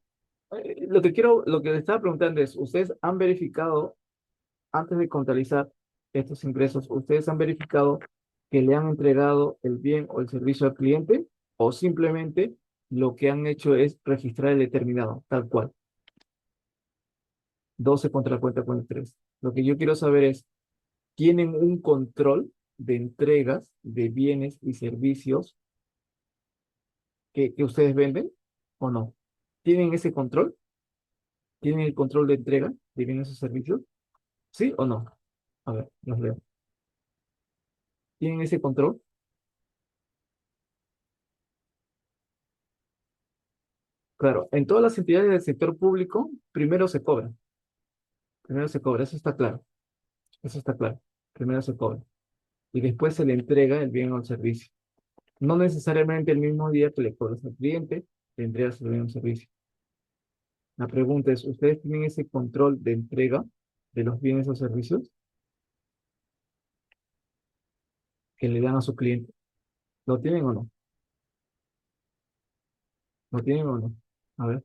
lo que les estaba preguntando es, ¿ustedes han verificado antes de contabilizar estos ingresos, ustedes han verificado que le han entregado el bien o el servicio al cliente o simplemente lo que han hecho es registrar el determinado, tal cual, 12 contra la cuenta 43? Lo que yo quiero saber es, ¿tienen un control de entregas de bienes y servicios que ustedes venden o no? ¿Tienen ese control? ¿Tienen el control de entrega de bienes o servicios? ¿Sí o no? A ver, los leo. ¿Tienen ese control? Claro, en todas las entidades del sector público, primero se cobra, eso está claro, primero se cobra, y después se le entrega el bien o el servicio. No necesariamente el mismo día que le cobras al cliente, le entregas el bien o el servicio. La pregunta es, ¿ustedes tienen ese control de entrega de los bienes o servicios que le dan a su cliente? ¿Lo tienen o no? ¿Lo tienen o no? A ver,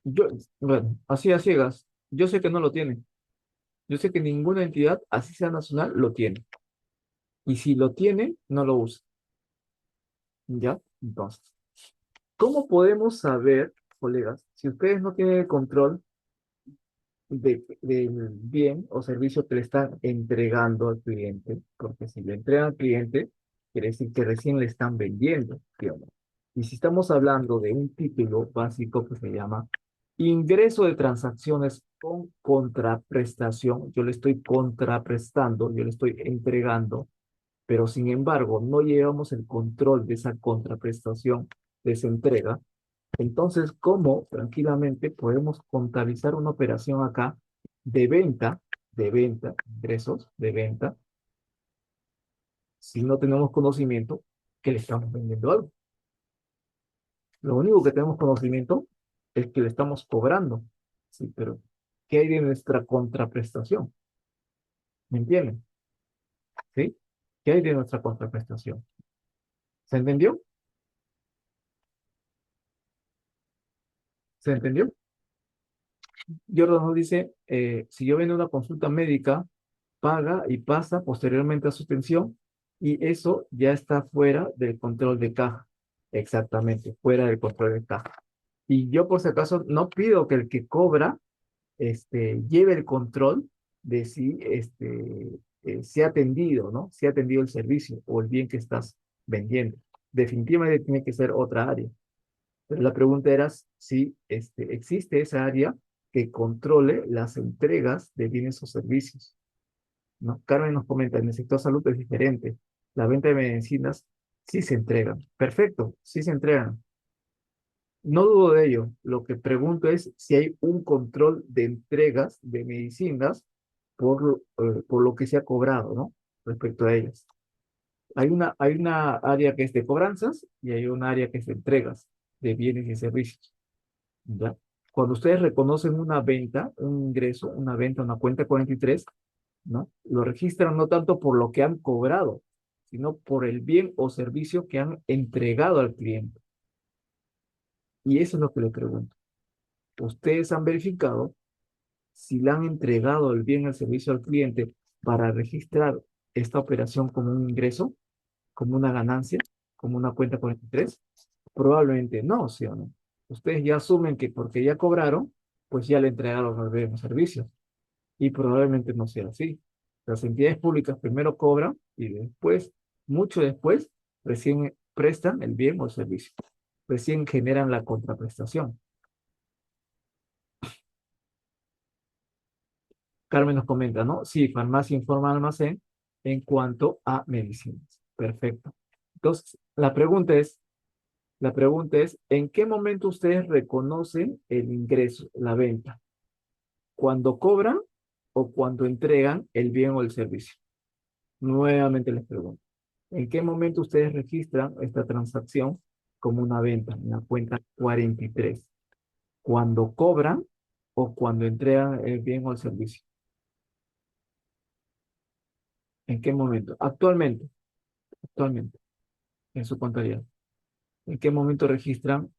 yo, bueno, así a ciegas, yo sé que no lo tienen. Yo sé que ninguna entidad, así sea nacional, lo tiene. Y si lo tiene, no lo usa. ¿Ya? Entonces, ¿cómo podemos saber, colegas, si ustedes no tienen el control del bien o servicio que le están entregando al cliente? Porque si le entregan al cliente, quiere decir que recién le están vendiendo, ¿sí o no? Y si estamos hablando de un título básico que se llama ingreso de transacciones con contraprestación, yo le estoy contraprestando, yo le estoy entregando, pero sin embargo no llevamos el control de esa contraprestación, de esa entrega. Entonces, ¿cómo tranquilamente podemos contabilizar una operación acá de venta, ingresos de venta, si no tenemos conocimiento que le estamos vendiendo algo? Lo único que tenemos conocimiento es que le estamos cobrando. Sí, pero ¿qué hay de nuestra contraprestación? ¿Me entienden? ¿Sí? ¿Qué hay de nuestra contraprestación? ¿Se entendió? ¿Se entendió? Jordan nos dice, si yo vendo una consulta médica, paga y pasa posteriormente a su suspensión y eso ya está fuera del control de caja. Exactamente, fuera del control de caja. Y yo por si acaso no pido que el que cobra lleve el control de si se ha atendido, ¿no? Si ha atendido el servicio o el bien que estás vendiendo. definitivamente tiene que ser otra área. Pero la pregunta era si existe esa área que controle las entregas de bienes o servicios, ¿no? Carmen nos comenta, en el sector salud es diferente. La venta de medicinas sí se entregan. Perfecto, sí se entregan. No dudo de ello. Lo que pregunto es si hay un control de entregas de medicinas por lo que se ha cobrado, ¿no? Respecto a ellas. Hay una área que es de cobranzas y hay un área que es de entregas de bienes y servicios. ¿Ya? Cuando ustedes reconocen una venta, un ingreso, una venta, una cuenta 43, ¿no? Lo registran no tanto por lo que han cobrado, sino por el bien o servicio que han entregado al cliente. Y eso es lo que le pregunto. ¿Ustedes han verificado si le han entregado el bien o el servicio al cliente para registrar esta operación como un ingreso, como una ganancia, como una cuenta 43? Probablemente no, ¿sí o no? Ustedes ya asumen que porque ya cobraron, pues ya le entregaron el bien o servicio. Y probablemente no sea así. Las entidades públicas primero cobran y después, mucho después, recién prestan el bien o el servicio. Recién generan la contraprestación. Carmen nos comenta, ¿no? Sí, farmacia informa almacén en cuanto a medicinas. Perfecto. Entonces, la pregunta es, ¿en qué momento ustedes reconocen el ingreso, la venta? ¿Cuando cobran o cuando entregan el bien o el servicio? Nuevamente les pregunto, ¿en qué momento ustedes registran esta transacción como una venta en la cuenta 43? ¿Cuando cobran o cuando entregan el bien o el servicio? ¿En qué momento? Actualmente, en su contabilidad. ¿En qué momento registran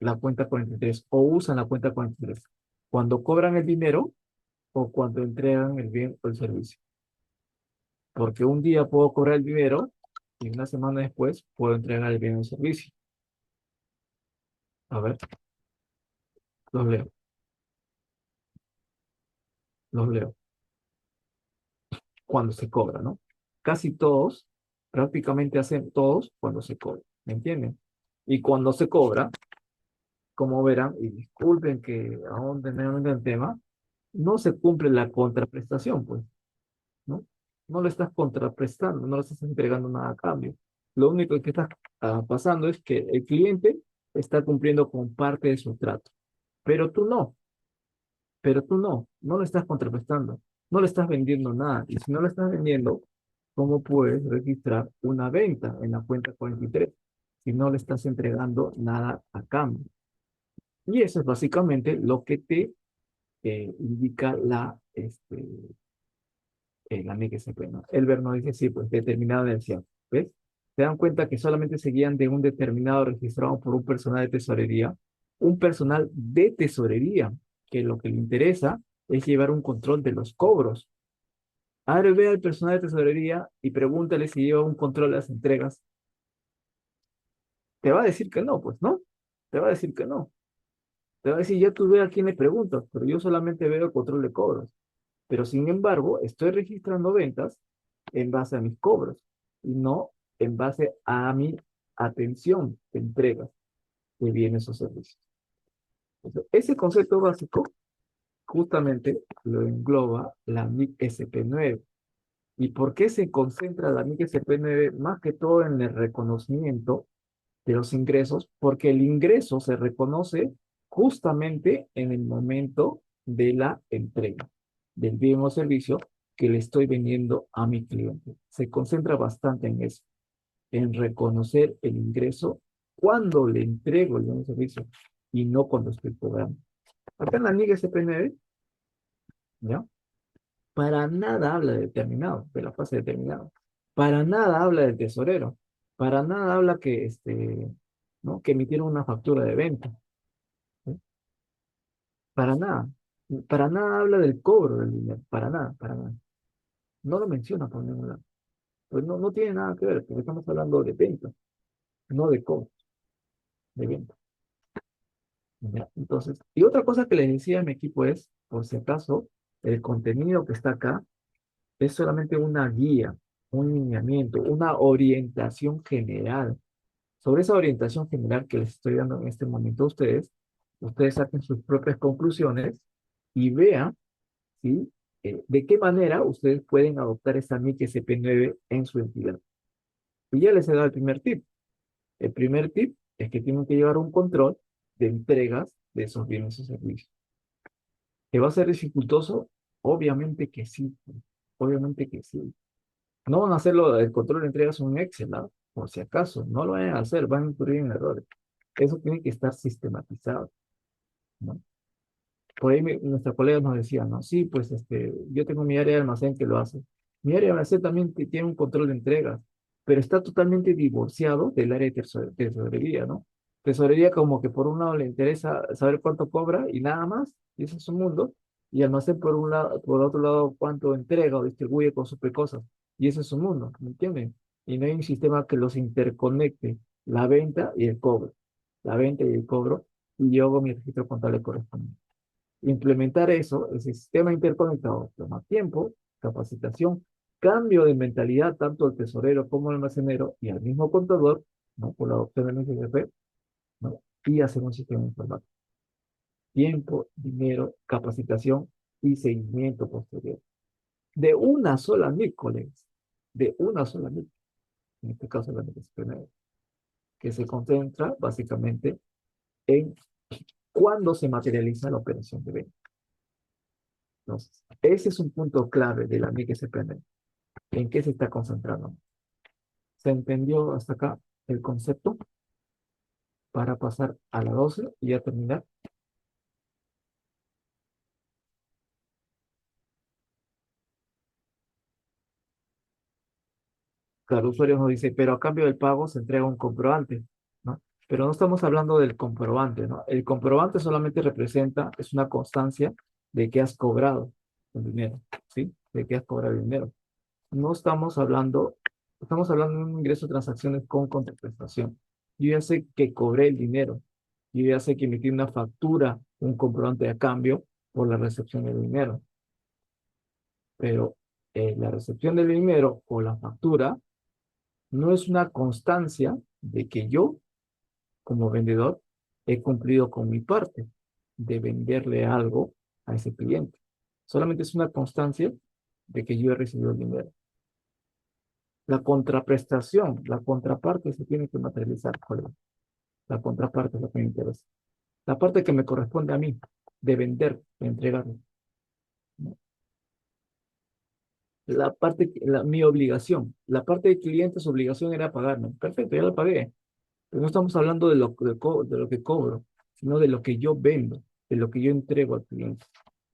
la cuenta 43 o usan la cuenta 43? ¿Cuando cobran el dinero o cuando entregan el bien o el servicio? Porque un día puedo cobrar el dinero y una semana después puedo entregar el bien o el servicio. A ver, los leo, los leo. Cuando se cobra, ¿no? Casi todos, prácticamente hacen todos cuando se cobra, ¿me entienden? Y cuando se cobra, como verán, y disculpen que aún tenemos el tema, no se cumple la contraprestación, pues, ¿no? No le estás contraprestando, no le estás entregando nada a cambio. Lo único que está pasando es que el cliente está cumpliendo con parte de su trato, pero tú no, no le estás contraprestando, no le estás vendiendo nada. Y si no le estás vendiendo, ¿cómo puedes registrar una venta en la cuenta 43 si no le estás entregando nada a cambio? Y eso es básicamente lo que te indica la NIC-SP, ¿no? Elber nos dice, sí, pues determinada densidad. ¿Ves? Se dan cuenta que solamente se guían de un determinado registrado por un personal de tesorería, que lo que le interesa es llevar un control de los cobros. Ahora ve al personal de tesorería y pregúntale si lleva un control de las entregas. Te va a decir que no, pues, ¿no? Te va a decir que no. Te va a decir, ya tú ve a quién le preguntas, pero yo solamente veo el control de cobros. Pero sin embargo, estoy registrando ventas en base a mis cobros y no en base a mi atención de entregas de bienes o servicios. Entonces, ese concepto básico justamente lo engloba la MIC SP9. ¿Y por qué se concentra la MIC SP9 más que todo en el reconocimiento de los ingresos? Porque el ingreso se reconoce justamente en el momento de la entrega del bien o servicio que le estoy vendiendo a mi cliente. Se concentra bastante en eso, en reconocer el ingreso cuando le entrego el bien o servicio y no cuando estoy cobrando. Acá en la NIG SPNB, ¿ya? Para nada habla de determinado, de la fase determinada. Para nada habla del tesorero. Para nada habla ¿no? Que emitieron una factura de venta. ¿Sí? Para nada. Para nada habla del cobro del dinero. Para nada, para nada. No lo menciona por ningún lado. Pues no tiene nada que ver, porque estamos hablando de venta, no de cobro, de venta. ¿Ya? Entonces, y otra cosa que les decía a mi equipo es, por si acaso, el contenido que está acá es solamente una guía, un lineamiento, una orientación general. Sobre esa orientación general que les estoy dando en este momento a ustedes, ustedes saquen sus propias conclusiones y vean, ¿sí? De qué manera ustedes pueden adoptar esta MIC SP9 en su entidad. Y ya les he dado el primer tip. El primer tip es que tienen que llevar un control de entregas de esos bienes y servicios. ¿Que va a ser dificultoso? Obviamente que sí. Obviamente que sí. No van a hacerlo el control de entregas en un Excel, ¿no? Por si acaso, no lo van a hacer, van a incurrir en errores. Eso tiene que estar sistematizado, ¿no? Por ahí nuestra colega nos decía, ¿no? Sí, pues yo tengo mi área de almacén que lo hace. Mi área de almacén también tiene un control de entregas, pero está totalmente divorciado del área de tesorería, ¿no? Tesorería como que por un lado le interesa saber cuánto cobra y nada más, y ese es su mundo, y almacén por un lado, por otro lado cuánto entrega o distribuye con sus cosas, y ese es su mundo, ¿me entienden? Y no hay un sistema que los interconecte, la venta y el cobro, la venta y el cobro, y yo hago mi registro contable correspondiente. Implementar eso, ese sistema interconectado, toma tiempo, capacitación, cambio de mentalidad, tanto el tesorero como el almacenero y al mismo contador, ¿no? Por la adopción del MSP, ¿no? Y hacer un sistema informático. Tiempo, dinero, capacitación y seguimiento posterior. De una sola MIC, colegas. De una sola MIC. En este caso, la MSP, que se concentra básicamente en cuándo se materializa la operación de venta. Entonces, ese es un punto clave de la MIC SPN. ¿En qué se está concentrando? ¿Se entendió hasta acá el concepto para pasar a la 12 y ya terminar? Claro, el usuario nos dice, pero a cambio del pago se entrega un comprobante, ¿no? Pero no estamos hablando del comprobante, ¿no? El comprobante solamente representa, es una constancia de que has cobrado el dinero, ¿sí? De que has cobrado el dinero. No estamos hablando de un ingreso de transacciones con contraprestación. Yo ya sé que cobré el dinero. Yo ya sé que emití una factura, un comprobante de cambio por la recepción del dinero. Pero la recepción del dinero o la factura no es una constancia de que yo, como vendedor, he cumplido con mi parte de venderle algo a ese cliente. Solamente es una constancia de que yo he recibido el dinero. La contraprestación, la contraparte se tiene que materializar, colega. La contraparte es lo que me interesa. La parte que me corresponde a mí, de vender, de entregar. ¿No? La parte, mi obligación. La parte del cliente, su obligación era pagarme. Perfecto, ya la pagué. Pero no estamos hablando de lo que cobro, sino de lo que yo vendo, de lo que yo entrego al cliente.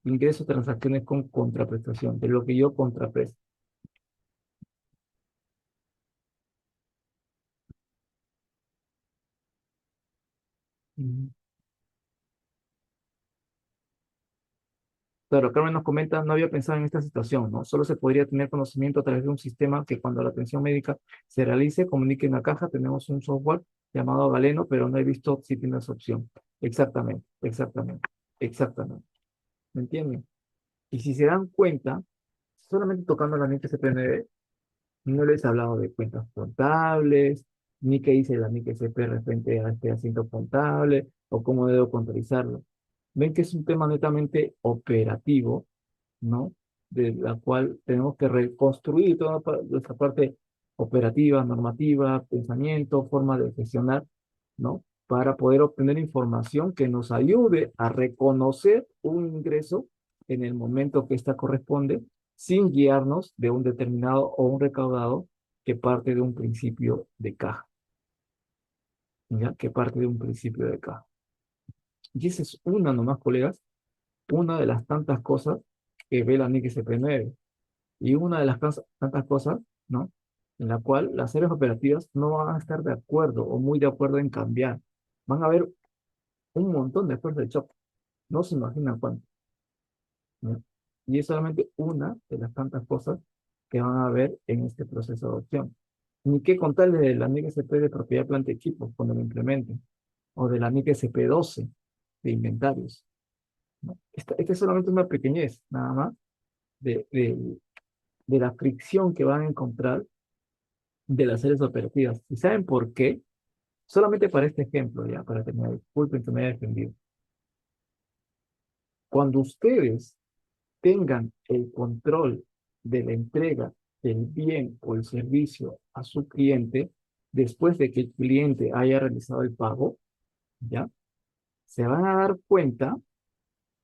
Ingreso transacciones con contraprestación, de lo que yo contrapresto. Claro, Carmen nos comenta, no había pensado en esta situación, ¿no? Solo se podría tener conocimiento a través de un sistema que cuando la atención médica se realice, comunique en la caja, tenemos un software llamado Galeno, pero no he visto si tiene esa opción. Exactamente, exactamente, exactamente. ¿Me entienden? Y si se dan cuenta, solamente tocando la mente CP9, no les he hablado de cuentas contables, ni qué dice la NIC CP referente a este asiento contable, o cómo debo contabilizarlo. Ven que es un tema netamente operativo, ¿no? De la cual tenemos que reconstruir toda nuestra parte operativa, normativa, pensamiento, forma de gestionar, ¿no? Para poder obtener información que nos ayude a reconocer un ingreso en el momento que ésta corresponde, sin guiarnos de un determinado o un recaudado que parte de un principio de caja, ¿ya? Que parte de un principio de caja. Y esa es una nomás, colegas, una de las tantas cosas que ve la NIC CP9. Y una de las tantas cosas, ¿no? En la cual las áreas operativas no van a estar de acuerdo o muy de acuerdo en cambiar. Van a haber un montón de fuerzas de choque. No se imaginan cuánto, ¿no? Y es solamente una de las tantas cosas que van a haber en este proceso de adopción. Ni qué contarles de la NIC SP de propiedad, planta y equipos cuando lo implementen. O de la NIC SP12 de inventarios, ¿no? Esta es solamente una pequeñez, nada más, de, de, de la fricción que van a encontrar de las áreas operativas. ¿Y saben por qué? Solamente para este ejemplo, ya, para que me disculpen que me haya defendido. Cuando ustedes tengan el control de la entrega del bien o el servicio a su cliente, después de que el cliente haya realizado el pago, ¿ya? Se van a dar cuenta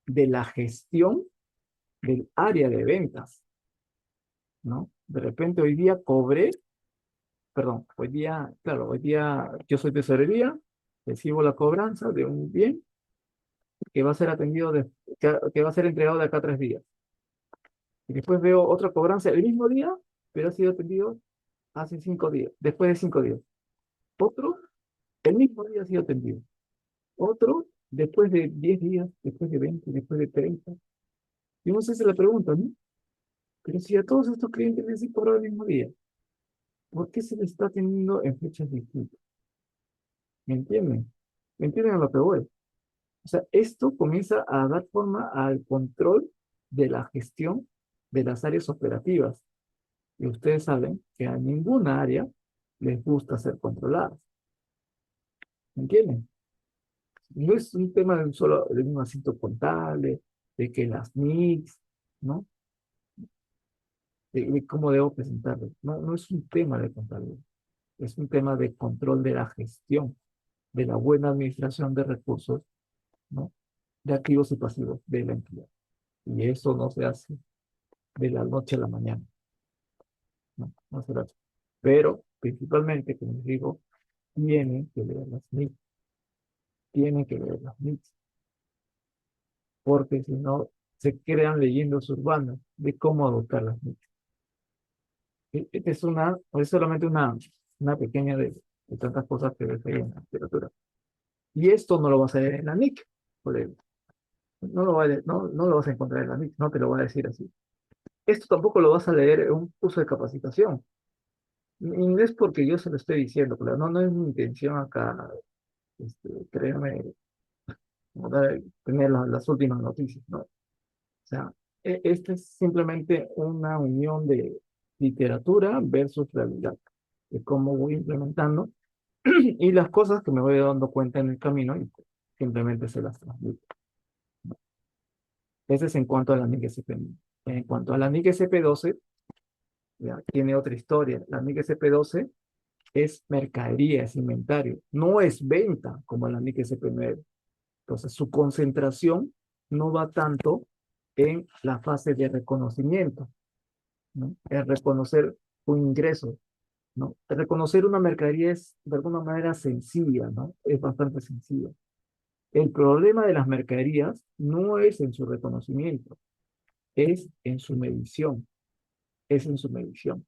de la gestión del área de ventas, ¿no? De repente hoy día cobré, perdón, hoy día, claro, hoy día yo soy tesorería, recibo la cobranza de un bien que va a ser atendido, que va a ser entregado de acá a 3 días. Y después veo otra cobranza el mismo día, pero ha sido atendido hace 5 días, después de 5 días. Otro, el mismo día ha sido atendido. Otro, después de 10 días, después de 20, después de 30. Y uno se hace la pregunta, ¿no? Pero si a todos estos clientes les he cobrado el mismo día, ¿por qué se les está atendiendo en fechas distintas? ¿Me entienden? ¿Me entienden a lo que voy? O sea, esto comienza a dar forma al control de la gestión de las áreas operativas. Y ustedes saben que a ninguna área les gusta ser controladas. ¿Me entienden? No es un tema de un asunto contable, de que las NICs, ¿no? De cómo debo presentarlo. No, no es un tema de contabilidad, es un tema de control de la gestión, de la buena administración de recursos, ¿no? De activos y pasivos de la entidad. Y eso no se hace de la noche a la mañana, ¿no? No se hace. Pero, principalmente, como les digo, tienen que leer las NICs, tienen que leer las NICs, porque si no, se crean leyendas urbanas de cómo adoptar las NICs. Es solamente una pequeña de tantas cosas que ves ahí en la literatura. Y esto no lo vas a ver en la NIC, por ejemplo. No lo vas a encontrar en la NIC, no te lo voy a decir así. Esto tampoco lo vas a leer en un curso de capacitación. Y no es porque yo se lo estoy diciendo, claro, no es mi intención acá, créeme, tener las últimas noticias, ¿no? O sea, esta es simplemente una unión de literatura versus realidad, de cómo voy implementando y las cosas que me voy dando cuenta en el camino y pues, simplemente se las transmito. Ese es en cuanto a la NIC SP. En cuanto a la NIC SP12, ya, tiene otra historia. La NIC SP12 es mercadería, es inventario, no es venta como la NIC SP9. Entonces, su concentración no va tanto en la fase de reconocimiento, ¿no? Es reconocer un ingreso, ¿no? Reconocer una mercadería es de alguna manera sencilla, ¿no? Es bastante sencilla. El problema de las mercaderías no es en su reconocimiento, es en su medición, es en su medición.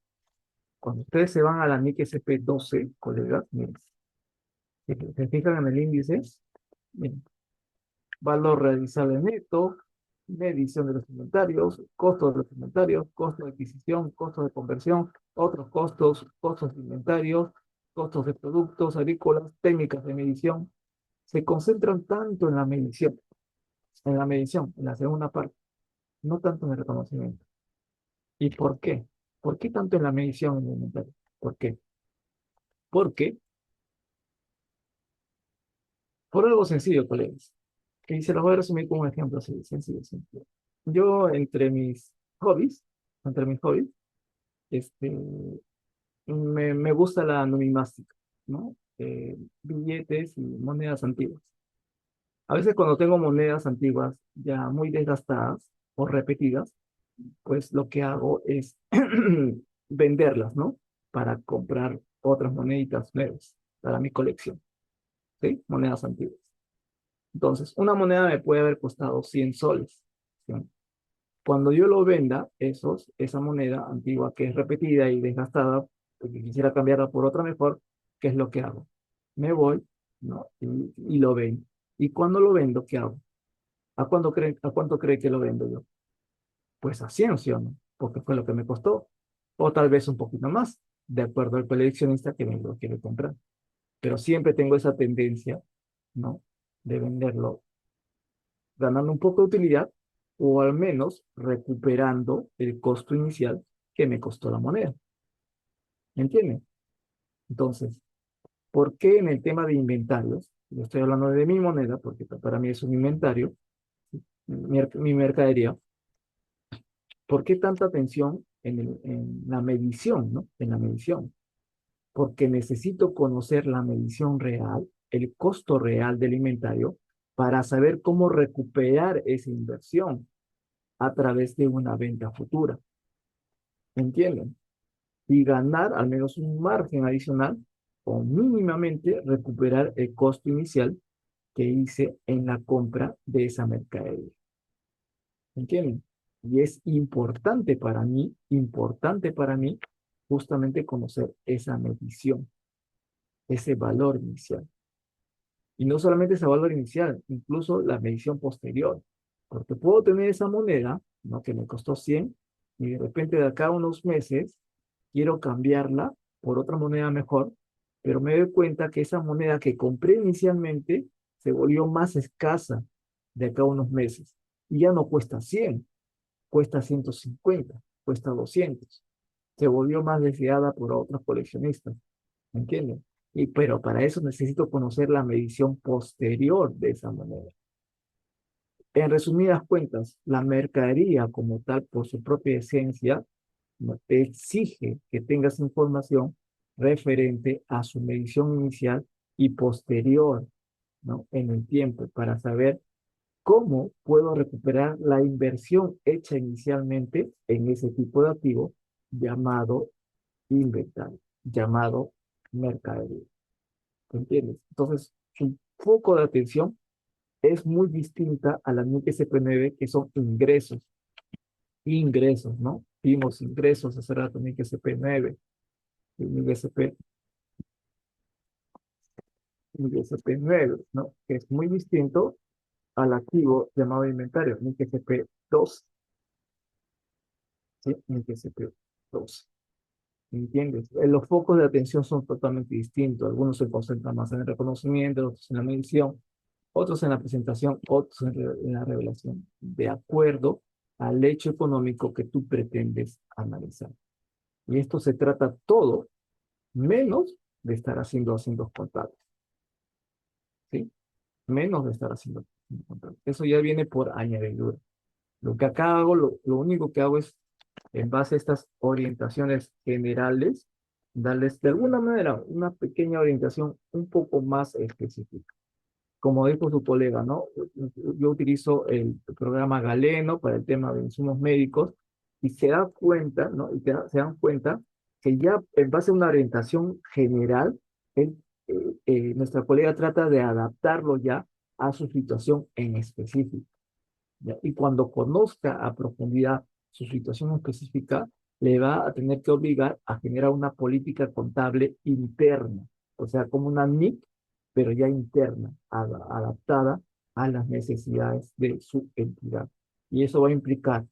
Cuando ustedes se van a la NIC SP12, colegas, miren, si se fijan en el índice, miren, valor realizable neto, medición de los inventarios, costos de los inventarios, costo de adquisición, costo de conversión, otros costos, costos de inventarios, costos de productos agrícolas, técnicas de medición, se concentran tanto en la segunda parte, no tanto en el reconocimiento. ¿Y por qué? ¿Por qué tanto en la medición en el inventario? ¿Por qué? Porque, por algo sencillo, colegas, que se los voy a resumir con un ejemplo así, sencillo, sencillo. Yo, entre mis hobbies, este, me gusta la numismática, ¿no? Billetes y monedas antiguas. A veces cuando tengo monedas antiguas ya muy desgastadas o repetidas, pues lo que hago es venderlas, ¿no? Para comprar otras moneditas nuevas para mi colección, ¿sí? Monedas antiguas. Entonces, una moneda me puede haber costado 100 soles, ¿sí? Cuando yo lo venda, esa moneda antigua que es repetida y desgastada, porque quisiera cambiarla por otra mejor, ¿qué es lo que hago? Me voy, ¿no? Y lo vendo. ¿Y cuando lo vendo, qué hago? A cuánto cree que lo vendo yo? Pues a 100, ¿sí o no? Porque fue lo que me costó. O tal vez un poquito más, de acuerdo al coleccionista que me lo quiere comprar. Pero siempre tengo esa tendencia, ¿no? De venderlo ganando un poco de utilidad o al menos recuperando el costo inicial que me costó la moneda. ¿Me entienden? Entonces, ¿por qué en el tema de inventarios? Yo estoy hablando de mi moneda, porque para mí es un inventario, mi mercadería. ¿Por qué tanta atención en la medición, ¿no? En la medición. Porque necesito conocer la medición real, el costo real del inventario, para saber cómo recuperar esa inversión a través de una venta futura. ¿Entienden? Y ganar al menos un margen adicional o mínimamente recuperar el costo inicial que hice en la compra de esa mercadería. ¿Entienden? Y es importante para mí, justamente conocer esa medición, ese valor inicial. Y no solamente ese valor inicial, incluso la medición posterior. Porque puedo tener esa moneda, ¿no? Que me costó 100 y de repente de acá a unos meses quiero cambiarla por otra moneda mejor, pero me doy cuenta que esa moneda que compré inicialmente se volvió más escasa de acá a unos meses. Y ya no cuesta 100, cuesta 150, cuesta 200. Se volvió más deseada por otros coleccionistas. ¿Me entienden? Pero para eso necesito conocer la medición posterior de esa moneda. En resumidas cuentas, la mercadería como tal, por su propia esencia, ¿no? Te exige que tengas información referente a su medición inicial y posterior, ¿no? En el tiempo, para saber cómo puedo recuperar la inversión hecha inicialmente en ese tipo de activo llamado inventario, llamado mercadería. ¿Entiendes? Entonces, su foco de atención es muy distinta a la NIC SP9, que son ingresos, ingresos, ¿no? Vimos ingresos hace rato, NIC SP9, NIC SP, NIC SP9, ¿no? Que es muy distinto al activo llamado inventario, NIC SP2, ¿sí? NIC SP2. ¿Entiendes? Los focos de atención son totalmente distintos. Algunos se concentran más en el reconocimiento, otros en la medición, otros en la presentación, otros en la revelación, de acuerdo al hecho económico que tú pretendes analizar. Y esto se trata todo menos de estar haciendo asuntos contables, ¿sí? Menos de estar haciendo asuntos contables. Eso ya viene por añadidura. Lo que acá hago, lo único que hago es, en base a estas orientaciones generales, darles de alguna manera una pequeña orientación un poco más específica. Como dijo su colega, ¿no? Yo utilizo el programa Galeno para el tema de insumos médicos y se da cuenta, ¿no? Se dan cuenta que ya en base a una orientación general, nuestra colega trata de adaptarlo ya a su situación en específico. ¿Ya? Y cuando conozca a profundidad su situación específica, le va a tener que obligar a generar una política contable interna, o sea, como una NIC, pero ya interna, adaptada a las necesidades de su entidad. Y eso va a implicar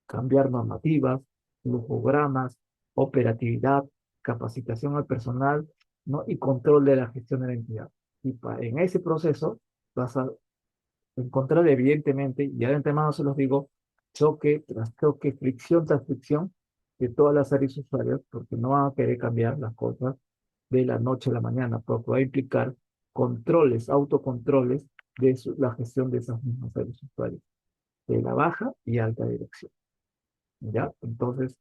cambiar normativas, flujogramas, operatividad, capacitación al personal, ¿no? Y control de la gestión de la entidad. En ese proceso vas a encontrar evidentemente, ya de antemano se los digo, choque tras choque, fricción tras fricción de todas las áreas usuarias, porque no van a querer cambiar las cosas de la noche a la mañana, porque va a implicar controles, autocontroles de la gestión de esas mismas áreas usuarias, de la baja y alta dirección. ¿Ya? Entonces,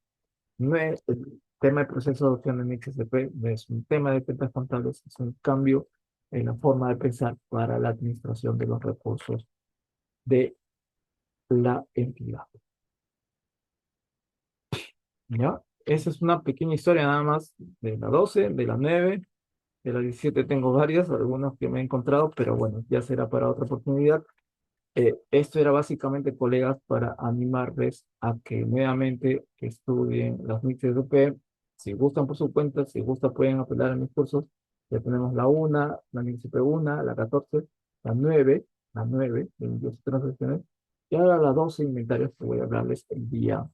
no es el tema de proceso de adopción en XSP, no es un tema de cuentas contables, es un cambio en la forma de pensar para la administración de los recursos de la entidad. ¿Ya? Esa es una pequeña historia nada más de la 12, de la 9, de la 17 tengo varias, algunas que me he encontrado, pero bueno, ya será para otra oportunidad. Esto era básicamente, colegas, para animarles a que nuevamente estudien las MICs de UP. Si gustan por su cuenta, si gustan pueden apelar a mis cursos. Ya tenemos la 1, la MICP 1, la 14, la 9, de 28 transacciones, y ahora la 12 inventarios que voy a hablarles el día,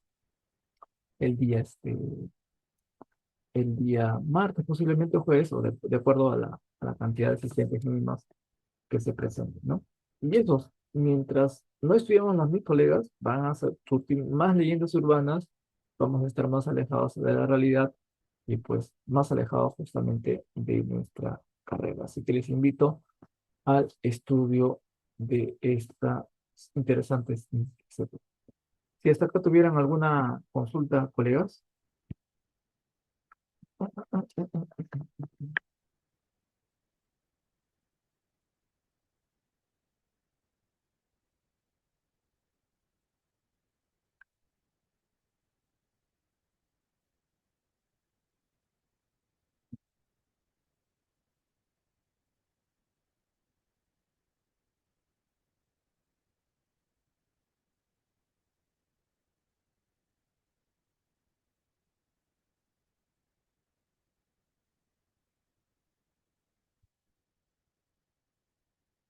el día martes, posiblemente o jueves, o de acuerdo a la cantidad de asistentes mínimas que se presenten, ¿no? Y esos, mientras no estudiamos las mis colegas, van a surgir más leyendas urbanas, vamos a estar más alejados de la realidad, y pues más alejado justamente de nuestra carrera. Así que les invito al estudio de estas interesantes iniciativas. Si hasta acá tuvieran alguna consulta, colegas.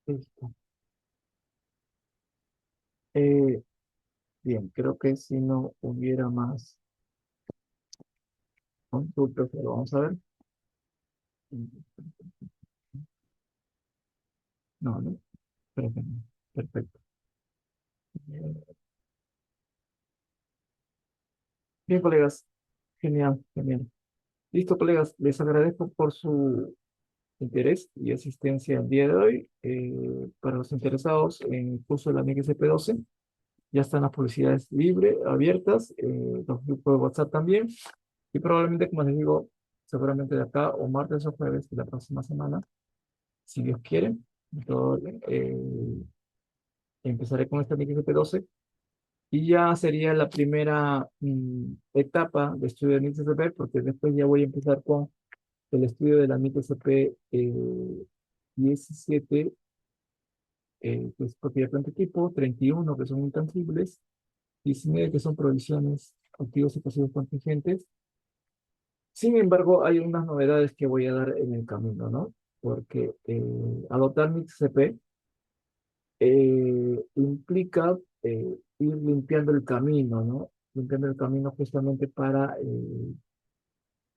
Listo. Eh, bien, creo que si no hubiera más consultas, pero vamos a ver. No, no, creo que no. Perfecto. Bien, colegas. Genial, genial. Listo, colegas. Les agradezco por su interés y asistencia el día de hoy. Para los interesados en el curso de la MIG SP12, ya están las publicidades libres, abiertas, los grupos de WhatsApp también. Y probablemente, como les digo, seguramente de acá o martes o jueves de la próxima semana, si Dios quiere, yo, empezaré con esta MIG SP12 y ya sería la primera etapa de estudio de MIG SP, porque después ya voy a empezar con el estudio de la MIG SP 17, que es propiedad planta equipo, 31 que son intangibles, 19 que son provisiones, activos y pasivos contingentes. Sin embargo, hay unas novedades que voy a dar en el camino, ¿no? Porque adoptar MIG-CP implica ir limpiando el camino, ¿no? Limpiando el camino justamente para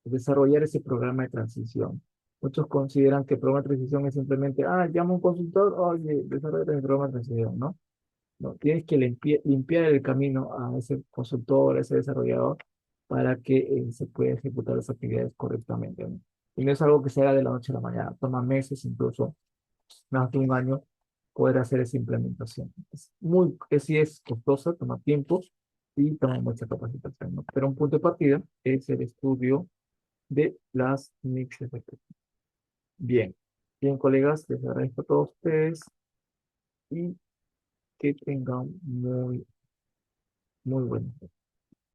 desarrollar ese programa de transición. Muchos consideran que el programa de transición es simplemente, llamo a un consultor, oye, desarrolla el programa de transición, ¿no? No, tienes que limpiar el camino a ese consultor, a ese desarrollador, para que se pueda ejecutar las actividades correctamente, ¿no? Y no es algo que se haga de la noche a la mañana, toma meses, incluso más de un año, poder hacer esa implementación. Sí es costosa, toma tiempo y toma mucha capacitación, ¿no? Pero un punto de partida es el estudio de las mixes de texto. Bien, bien, colegas, les agradezco a todos ustedes y que tengan muy, muy buenos días.